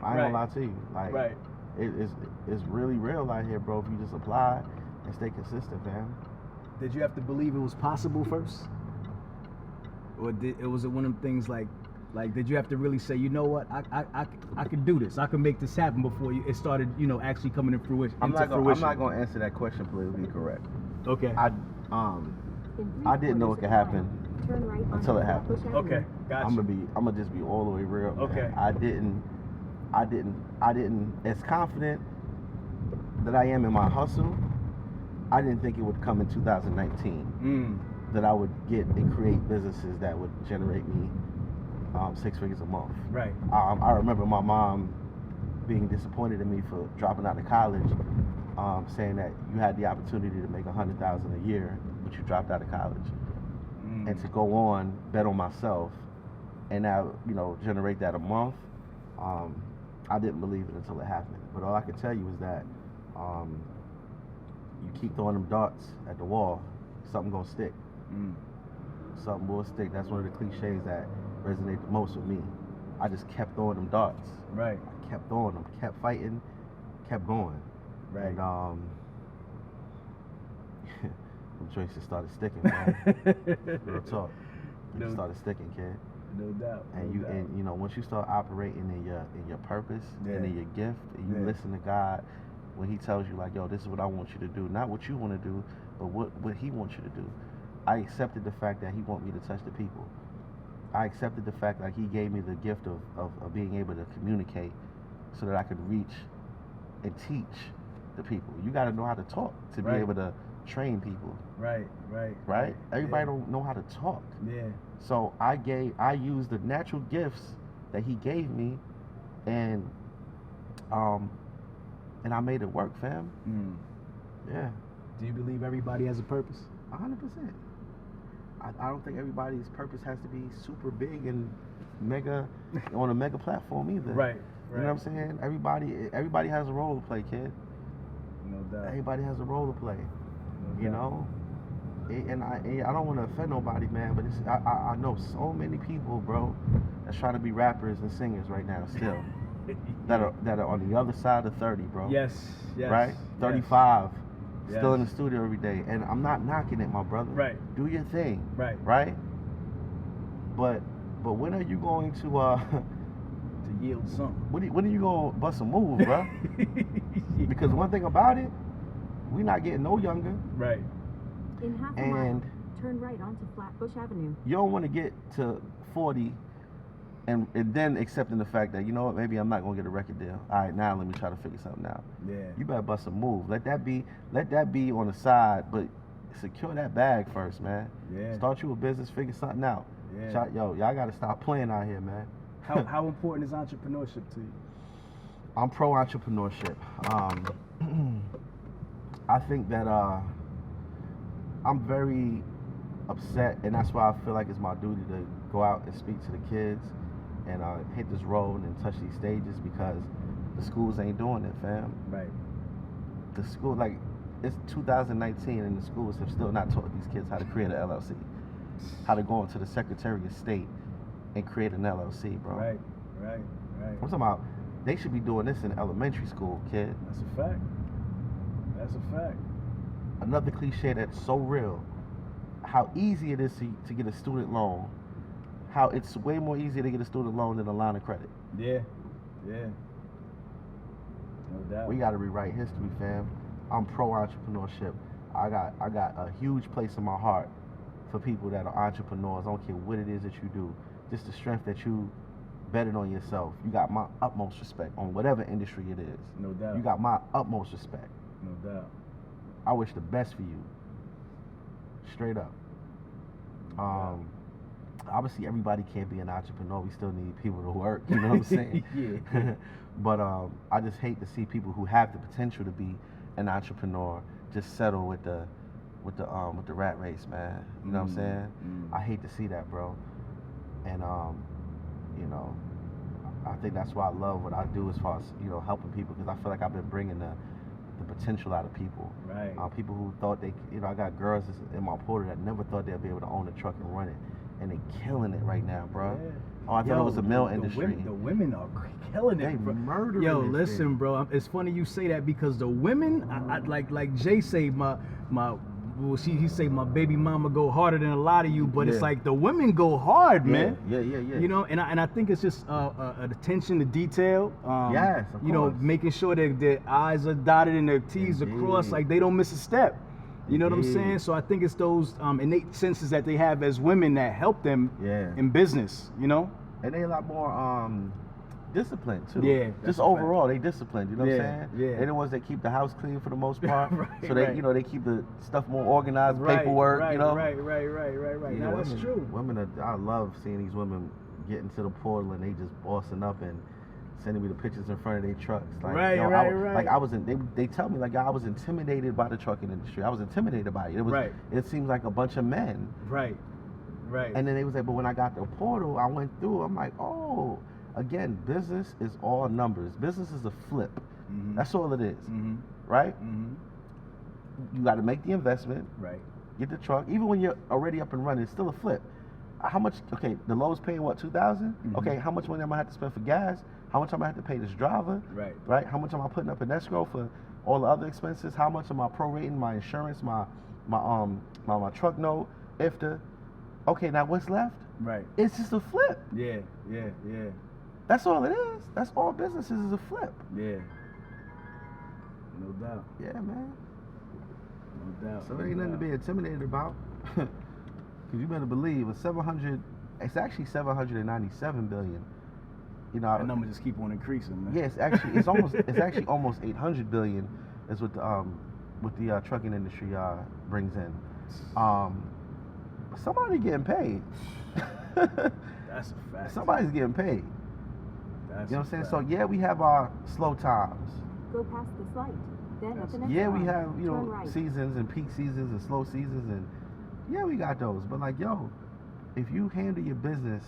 I ain't gonna lie to you. Like, it's really real out here, bro. If you just apply and stay consistent, fam. Did you have to believe it was possible first, or was it one of them things like did you have to really say, you know what, I could do this, I can make this happen before it started, you know, actually coming to fruition? I'm not gonna answer that question politically correct. Okay. I didn't know it could happen until it happened. Okay, gotcha. I'm gonna just be all the way real. Okay. Man. I didn't as confident that I am in my hustle. I didn't think it would come in 2019 that I would get and create businesses that would generate me 6 figures a month. Right. I remember my mom being disappointed in me for dropping out of college, saying that you had the opportunity to make $100,000 a year, but you dropped out of college, and to go on, bet on myself, and now, you know, generate that a month. I didn't believe it until it happened. But all I can tell you is that you keep throwing them darts at the wall, something gonna stick. Something will stick. That's one of the cliches that resonate the most with me. I just kept throwing them darts. Right. I kept throwing them, kept fighting, kept going. Right. And them joints just started sticking, man. Real talk. They just started sticking, kid. No doubt. And you know, once you start operating in your purpose and in your gift, and you listen to God when He tells you, like, yo, this is what I want you to do, not what you want to do, but what He wants you to do. I accepted the fact that He wants me to touch the people. I accepted the fact that He gave me the gift of being able to communicate so that I could reach and teach the people. You got to know how to talk to be able to train people. Right? Everybody don't know how to talk. Yeah. So I used the natural gifts that He gave me, and I made it work, fam. Yeah. Do you believe everybody has a purpose? 100%. I don't think everybody's purpose has to be super big and mega on a mega platform either. Right. You know what I'm saying? Everybody has a role to play, kid. No doubt. Everybody has a role to play. No you doubt. know? And I don't want to offend nobody, man, but I know so many people, bro, that's trying to be rappers and singers right now still. that are on the other side of 30, bro. Yes. Right? 35. Still in the studio every day. And I'm not knocking it, my brother. Right. Do your thing. Right. But when are you going to to yield something? When are you gonna bust a move, bro? Because one thing about it, we not getting no younger. Right. In half a mile, turn right onto Flatbush Avenue. You don't want to get to 40 and then accepting the fact that, you know what, maybe I'm not gonna get a record deal. All right, now let me try to figure something out. Yeah. You better bust a move. Let that be on the side, but secure that bag first, man. Yeah. Start you a business, figure something out. Yeah. Y'all gotta stop playing out here, man. How important is entrepreneurship to you? I'm pro entrepreneurship. I think that I'm very upset, and that's why I feel like it's my duty to go out and speak to the kids and hit this road and touch these stages, because the schools ain't doing it, fam. Right. The school, like, it's 2019 and the schools have still not taught these kids how to create an LLC, how to go into the Secretary of State and create an LLC, bro. Right. I'm talking about, they should be doing this in elementary school, kid. That's a fact. Another cliche that's so real, how easy it is to get a student loan, how it's way more easier to get a student loan than a line of credit. Yeah. No doubt. We got to rewrite history, fam. I'm pro entrepreneurship. I got a huge place in my heart for people that are entrepreneurs. I don't care what it is that you do, just the strength that you betted on yourself. You got my utmost respect on whatever industry it is. No doubt. You got my utmost respect. No doubt. I wish the best for you. Straight up. Obviously, everybody can't be an entrepreneur. We still need people to work. You know what I'm saying? Yeah. But I just hate to see people who have the potential to be an entrepreneur just settle with the rat race, man. You know what I'm saying? I hate to see that, bro. And you know, I think that's why I love what I do as far as, you know, helping people, because I feel like I've been bringing the potential out of people. Right. People who thought they, you know, I got girls in my portal that never thought they'd be able to own a truck and run it, and they killing it right now, bro. Yeah. Oh, I thought it was a male industry. The women are killing it, bro. Murdering. Yo, listen, bro. It's funny you say that, because the women, I like Jay say, he say my baby mama go harder than a lot of you, but it's like the women go hard, man. Yeah. You know, and I think it's just attention to detail. Yes, of you know, making sure that their I's are dotted and their T's are crossed, like they don't miss a step. You know what I'm saying? So I think it's those innate senses that they have as women that help them in business, you know? And they a lot more disciplined too. Yeah. Just overall, they disciplined, you know what I'm saying? Yeah. They're the ones that keep the house clean for the most part. Right, so they, you know, they keep the stuff more organized, paperwork, you know? Right. You Now know, that's true. I love seeing these women get into the portal and they just bossing up and sending me the pictures in front of their trucks. Like, Like I was they tell me like I was intimidated by the trucking industry. I was intimidated by it. It was it seems like a bunch of men. Right. And then they was like, but when I got the portal, I went through, I'm like, oh, again, business is all numbers. Business is a flip. Mm-hmm. That's all it is. Mm-hmm. Right? Mm-hmm. You got to make the investment. Right. Get the truck. Even when you're already up and running, it's still a flip. How much? Okay, the low's paying what, $2,000? Mm-hmm. Okay, how much money am I have to spend for gas? How much am I have to pay this driver? Right. How much am I putting up in escrow for all the other expenses? How much am I prorating my insurance, my truck note, okay, now what's left? Right. It's just a flip. Yeah. That's all it is. That's all business is a flip. Yeah. No doubt. Yeah, man. No doubt. So there ain't nothing to be intimidated about. Because you better believe it's actually 797 billion. You know, that number just keep on increasing, man. Yeah, it's actually almost 800 billion is what the trucking industry brings in. Somebody getting paid. That's a fact. Somebody's getting paid. That's you know what I'm saying? So yeah, we have our slow times. Go past this light. Then at the next yeah, one, we have, you know, right. seasons and peak seasons and slow seasons, and yeah, we got those. But like, yo, if you handle your business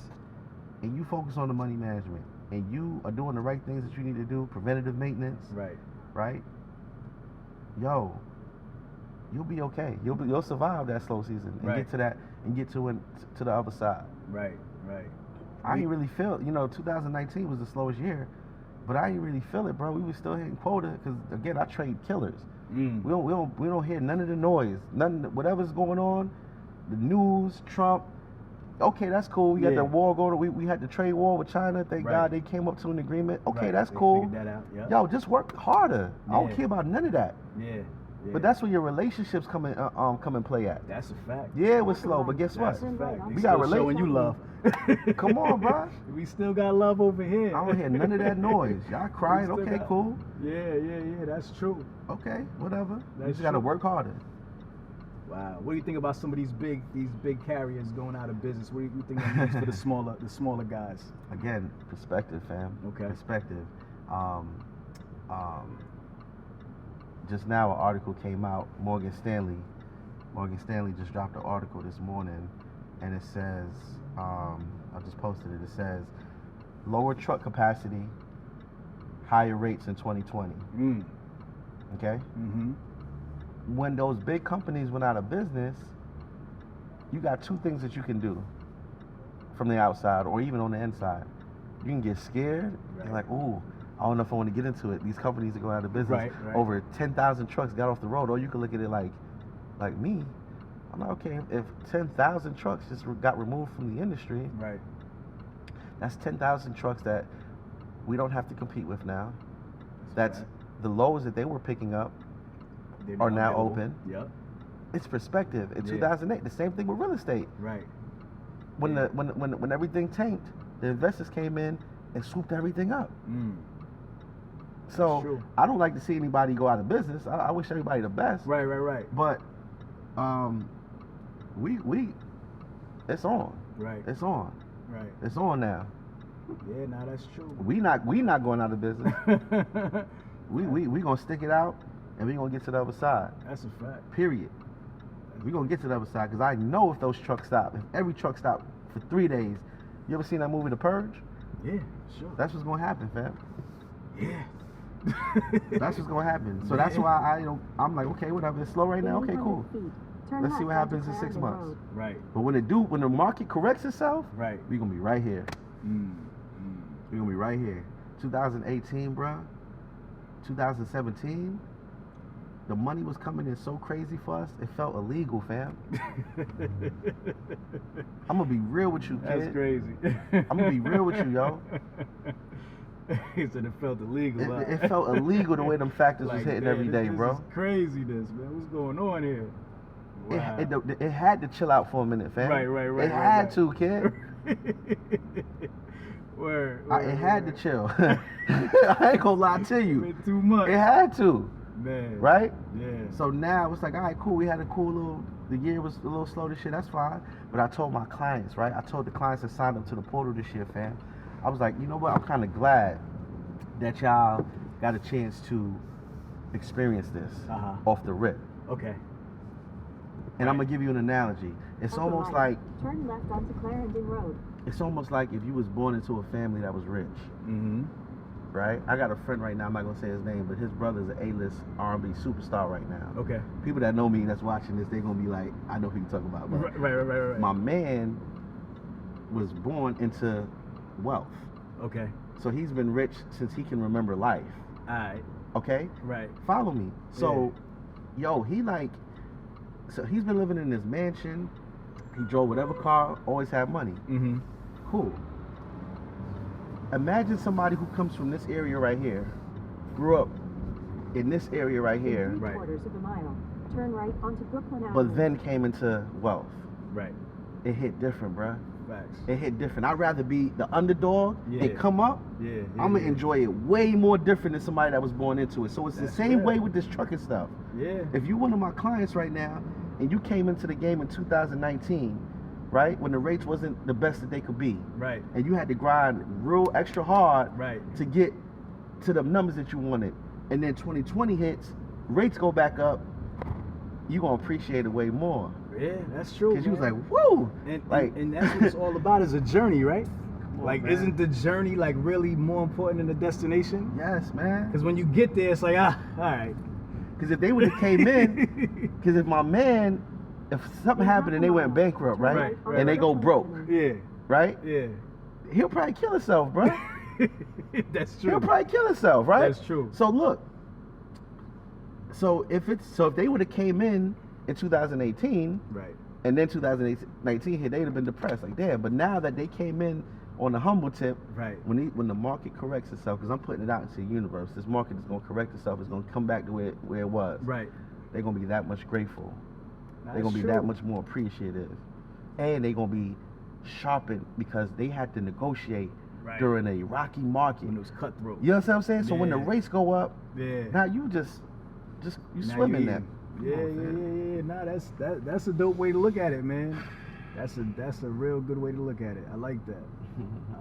and you focus on the money management and you are doing the right things that you need to do, preventative maintenance, right? Yo, you'll be okay. You'll survive that slow season and get to the other side. Right. I didn't really feel, 2019 was the slowest year, but I didn't really feel it, bro. We were still hitting quota because, again, I trade killers. We don't hear none of the noise, whatever's going on, the news, Trump. Okay, that's cool. We got the war going on. We had the trade war with China. Thank God they came up to an agreement. Okay, that's cool. Figured that out. Yep. Yo, just work harder. I don't care about none of that. Yeah. But that's where your relationships come and play at. That's a fact. Yeah, it was slow, but guess what? That's a fact. We got relationships. Showing you love. Come on, bro. We still got love over here. I don't hear none of that noise. Y'all crying? Okay, cool. Yeah. That's true. Okay, whatever. You just gotta work harder. Wow. What do you think about some of these big carriers going out of business? What do you think that means for the smaller guys? Again, perspective, fam. Okay. Perspective. Just now an article came out. Morgan Stanley just dropped an article this morning, and it says, I just posted it. It says, lower truck capacity, higher rates in 2020. Okay. Mm-hmm. When those big companies went out of business, you got two things that you can do from the outside or even on the inside. You can get scared and like, ooh, I don't know if I want to get into it. These companies are going out of business. Right. Over 10,000 trucks got off the road. Or you can look at it like me. I'm like, okay, if 10,000 trucks just got removed from the industry, right, that's 10,000 trucks that we don't have to compete with now. That's the lows that they were picking up are now open. Yep. It's perspective. In 2008, the same thing with real estate. Right. When everything tanked, the investors came in and swooped everything up. So I don't like to see anybody go out of business. I wish everybody the best. Right. But we it's on. Right. It's on. Right. It's on now. Yeah, now that's true. We not going out of business. we gonna stick it out and we gonna get to the other side. That's a fact. Period. We gonna get to the other side because I know if those trucks stop, if every truck stopped for 3 days, You ever seen that movie, The Purge? Yeah, sure. That's what's gonna happen, fam. Yeah. That's what's gonna happen. So that's why I'm like, okay, whatever. It's slow right now. Okay, cool. Let's see what happens in 6 months. Right. But when the market corrects itself, right, we're gonna be right here. We're gonna be right here. 2018, bruh. 2017. The money was coming in so crazy for us, it felt illegal, fam. I'm gonna be real with you, kid. That's crazy. I'm gonna be real with you, yo. He said it felt illegal. It felt illegal the way them factors was hitting every day, bro. This is craziness, man. What's going on here? Wow. It had to chill out for a minute, fam. Right. It had to, kid. It had to chill. I ain't gonna lie to you. Been too much. It had to. Man. Right? Yeah. So now it's like, all right, cool. We had a cool little. The year was a little slow this year. That's fine. But I told my clients, right? I told the clients that signed up to the portal this year, fam. I was like, you know what? I'm kind of glad that y'all got a chance to experience this off the rip. Okay. And I'm gonna give you an analogy. It's almost like turn left onto Clarendon Road. It's almost like if you was born into a family that was rich. Right? I got a friend right now, I'm not gonna say his name, but his brother's an A-list R&B superstar right now. Okay. People that know me that's watching this, they're gonna be like, I know who you talking about. But right. My man was born into wealth. Okay. So he's been rich since he can remember life. Alright. Okay? Right. Follow me. So, so he's been living in this mansion. He drove whatever car, always had money. Cool. Imagine somebody who comes from this area right here, grew up in this area right here, Quarters of a mile. Turn right onto Brooklyn Avenue. but then came into wealth. Right. It hit different, bruh. Facts. It hit different. I'd rather be the underdog and come up. I'm gonna enjoy it way more different than somebody that was born into it. So it's the same way with this trucking stuff. Yeah. If you're one of my clients right now and you came into the game in 2019, right, when the rates wasn't the best that they could be, right, and you had to grind real extra hard, right, to get to the numbers that you wanted, and then 2020 hits, rates go back up, you gonna appreciate it way more. Yeah, that's true. Because you was like, whoa, and that's what it's all about, is a journey, right? Like, man. Isn't the journey like really more important than the destination? Yes, man. Because when you get there, it's like, all right. Because if they would have came in, because if something happened and they went bankrupt, right? And they go broke, right? Yeah. He'll probably kill himself, bro. That's true. He'll probably kill himself, right? That's true. So look, if they would have came in 2018, right, and then 2019 hit, they'd have been depressed, like damn. But now that they came in on the humble tip, right, when the market corrects itself, because I'm putting it out into the universe, this market is gonna correct itself. It's gonna come back to where it was. Right. They're gonna be that much grateful. That's they're gonna be true. that much more appreciative, and they're gonna be sharpened because they had to negotiate during a rocky market. When it was cutthroat. You know what I'm saying? So when the rates go up, now you just you swim in that. Yeah. Nah, that's a dope way to look at it, man. That's a real good way to look at it. I like that.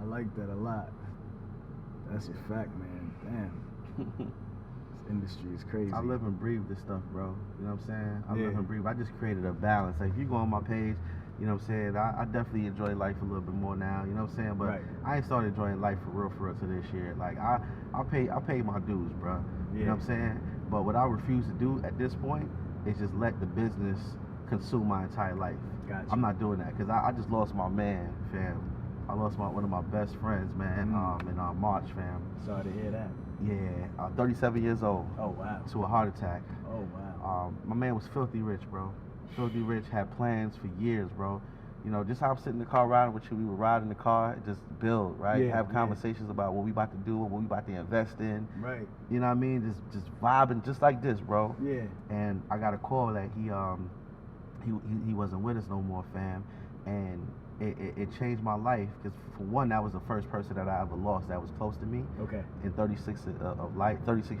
I like that a lot. That's a fact, man. Damn. This industry is crazy. I live and breathe this stuff, bro. You know what I'm saying? I live and breathe. I just created a balance. Like if you go on my page, you know what I'm saying? I definitely enjoy life a little bit more now. You know what I'm saying? But I ain't started enjoying life for real to this year. Like I pay my dues, bro. You know what I'm saying? But what I refuse to do at this point is just let the business consume my entire life. Gotcha. I'm not doing that because I just lost my man, fam. I lost one of my best friends, man, in March, fam. Sorry to hear that. Yeah, 37 years old. Oh, wow. To a heart attack. Oh, wow. My man was filthy rich, bro. Filthy rich, had plans for years, bro. You know, just how I'm sitting in the car riding with you, we would ride in the car, just build, right? Have conversations about what we about to do, what we about to invest in. Right. You know what I mean? Just vibing just like this, bro. Yeah. And I got a call that he wasn't with us no more, fam. And it changed my life because for one, that was the first person that I ever lost that was close to me. Okay. In 36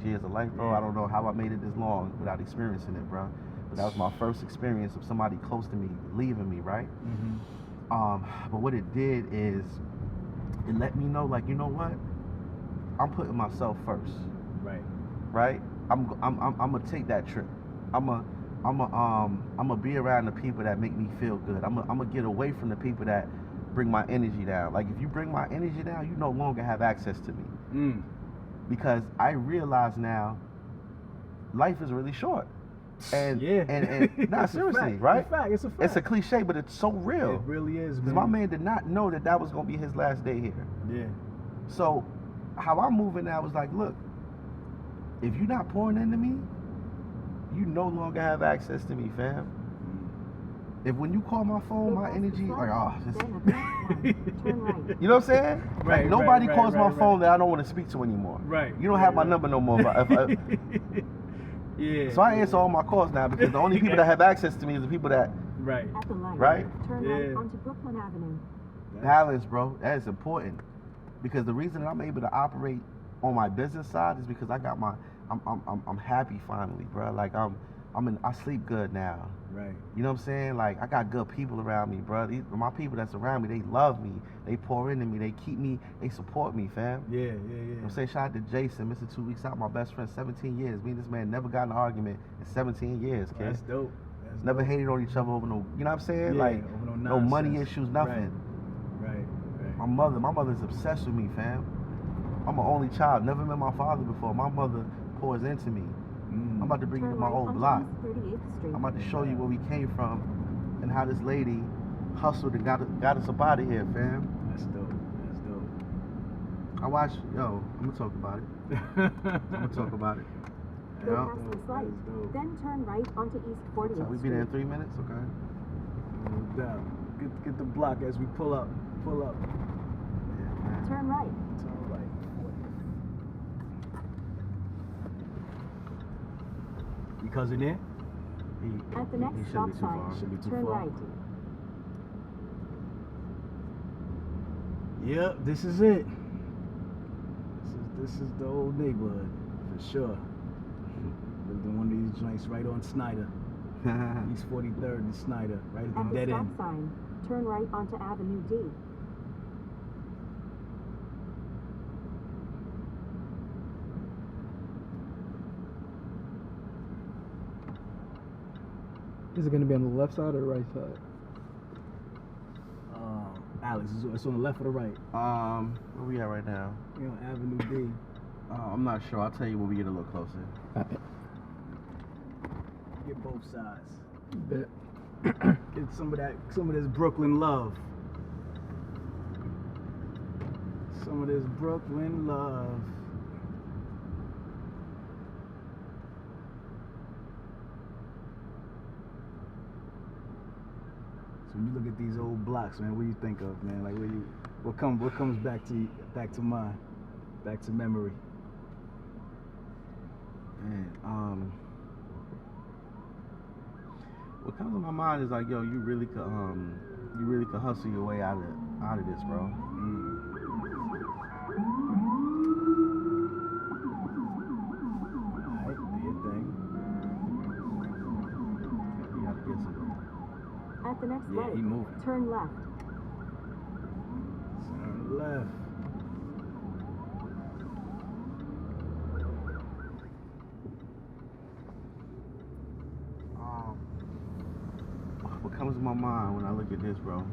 years of life, bro. I don't know how I made it this long without experiencing it, bro. But that was my first experience of somebody close to me leaving me, right? But what it did is it let me know, like, you know what? I'm putting myself first. Right? I'm gonna take that trip. I'm gonna be around the people that make me feel good. I'm gonna get away from the people that bring my energy down. Like if you bring my energy down, you no longer have access to me. Because I realize now, life is really short. And not seriously, right? It's a fact. It's a cliche, but it's so real. It really is, man. My man did not know that was gonna be his last day here. Yeah. So how I'm moving now is like, look, if you're not pouring into me, you no longer have access to me, fam. If when you call my phone, my energy, like, you know what I'm saying? Right. Nobody calls my phone that I don't want to speak to anymore. Right. You don't have my number no more. Yeah. So I answer all my calls now because the only people that have access to me is the people that. Right. At the light, right. Turn right onto Brooklyn Avenue. Balance, bro. That is important because the reason that I'm able to operate on my business side is because I got my. I'm happy finally, bro. Like I sleep good now. Right. You know what I'm saying? Like I got good people around me, bro. My people that's around me, they love me. They pour into me. They keep me. They support me, fam. Yeah. You know what I'm saying? Shout out to Jason, Mr. 2 Weeks Out, my best friend, 17 years. Me and this man never got in an argument in 17 years, kid. That's dope. Never hated on each other over no, you know what I'm saying? Yeah, like over no money issues, nothing. Right. My mother's obsessed with me, fam. I'm an only child. Never met my father before. My mother pours into me. I'm about to bring you to my old block. I'm about to show you where we came from and how this lady hustled and got us up out of here, fam. That's dope. I watched, I'm gonna talk about it. Go past this light, then turn right onto East 40th So we be there in 3 minutes, okay? No doubt. Get the block as we pull up. Yeah, man. Turn right. You cousin there? At the next stop sign, turn right. Yep, this is it. This is the old neighborhood for sure. Lived in one of these joints right on Snyder, East 43rd and Snyder, right at the dead end. At the stop sign, turn right onto Avenue D. Is it going to be on the left side or the right side? Alex, it's on the left or the right? Where we at right now? We're on Avenue D. I'm not sure. I'll tell you when we get a little closer. Get both sides. Bet. Get some of this Brooklyn love. Some of this Brooklyn love. So when you look at these old blocks, man, what do you think of, man? Like, what comes back to mind, back to memory? Man, what comes to my mind is like, yo, you really could hustle your way out of this, bro. Alright, do your thing. You gotta get some. At the next Yeah, light, he moving. turn left. Turn left. What comes to my mind when I look at this, bro?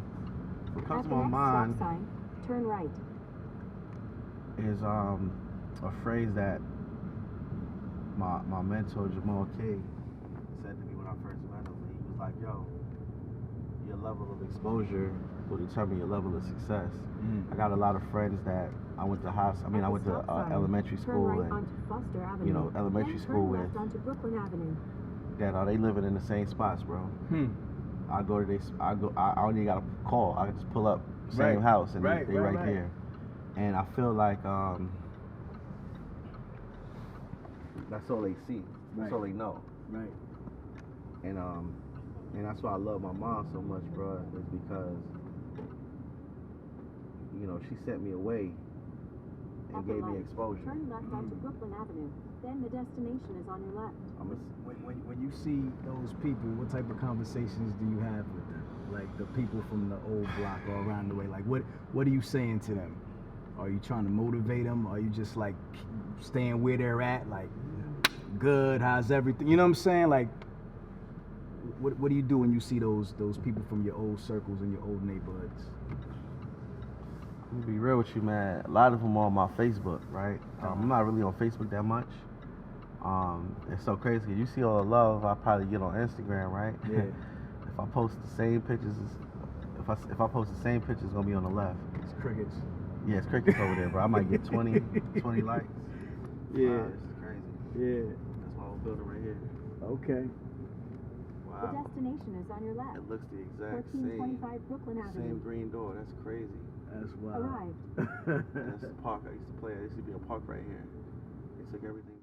What comes At to the my next mind stop sign, turn right. is a phrase that my mentor Jamal K said to me when I first met him. He was like, yo, your level of exposure will determine your level of success. I got a lot of friends that I went to elementary school right and Foster Avenue. Elementary school with left onto Brooklyn Avenue. that they living in the same spots, bro. I only got a call. I can just pull up same house and they right there. And I feel like that's all they see. That's all they know. Right. And that's why I love my mom so much, bro, is because she sent me away and gave me exposure. Turn left onto Brooklyn Avenue. Then the destination is on your left. When you see those people, what type of conversations do you have with them? Like the people from the old block or around the way. Like what are you saying to them? Are you trying to motivate them? Are you just like staying where they're at? Like, good, how's everything? You know what I'm saying? Like, what do you do when you see those people from your old circles and your old neighborhoods? I'm gonna be real with you, man. A lot of them are on my Facebook, right? I'm not really on Facebook that much. It's so crazy. You see all the love I probably get on Instagram, right? Yeah. If I post the same pictures, if I post the same pictures, it's gonna be on the left. It's crickets. Yeah, it's crickets over there, bro. I might get 20 likes. Yeah. Wow, this is crazy. Yeah. That's my old building right here. Okay. The Wow. destination is on your left. It looks the exact same. 1425 Brooklyn Avenue. Same green door. That's crazy. That's wild. Arrived. That's the park I used to play at. There used to be a park right here. They took everything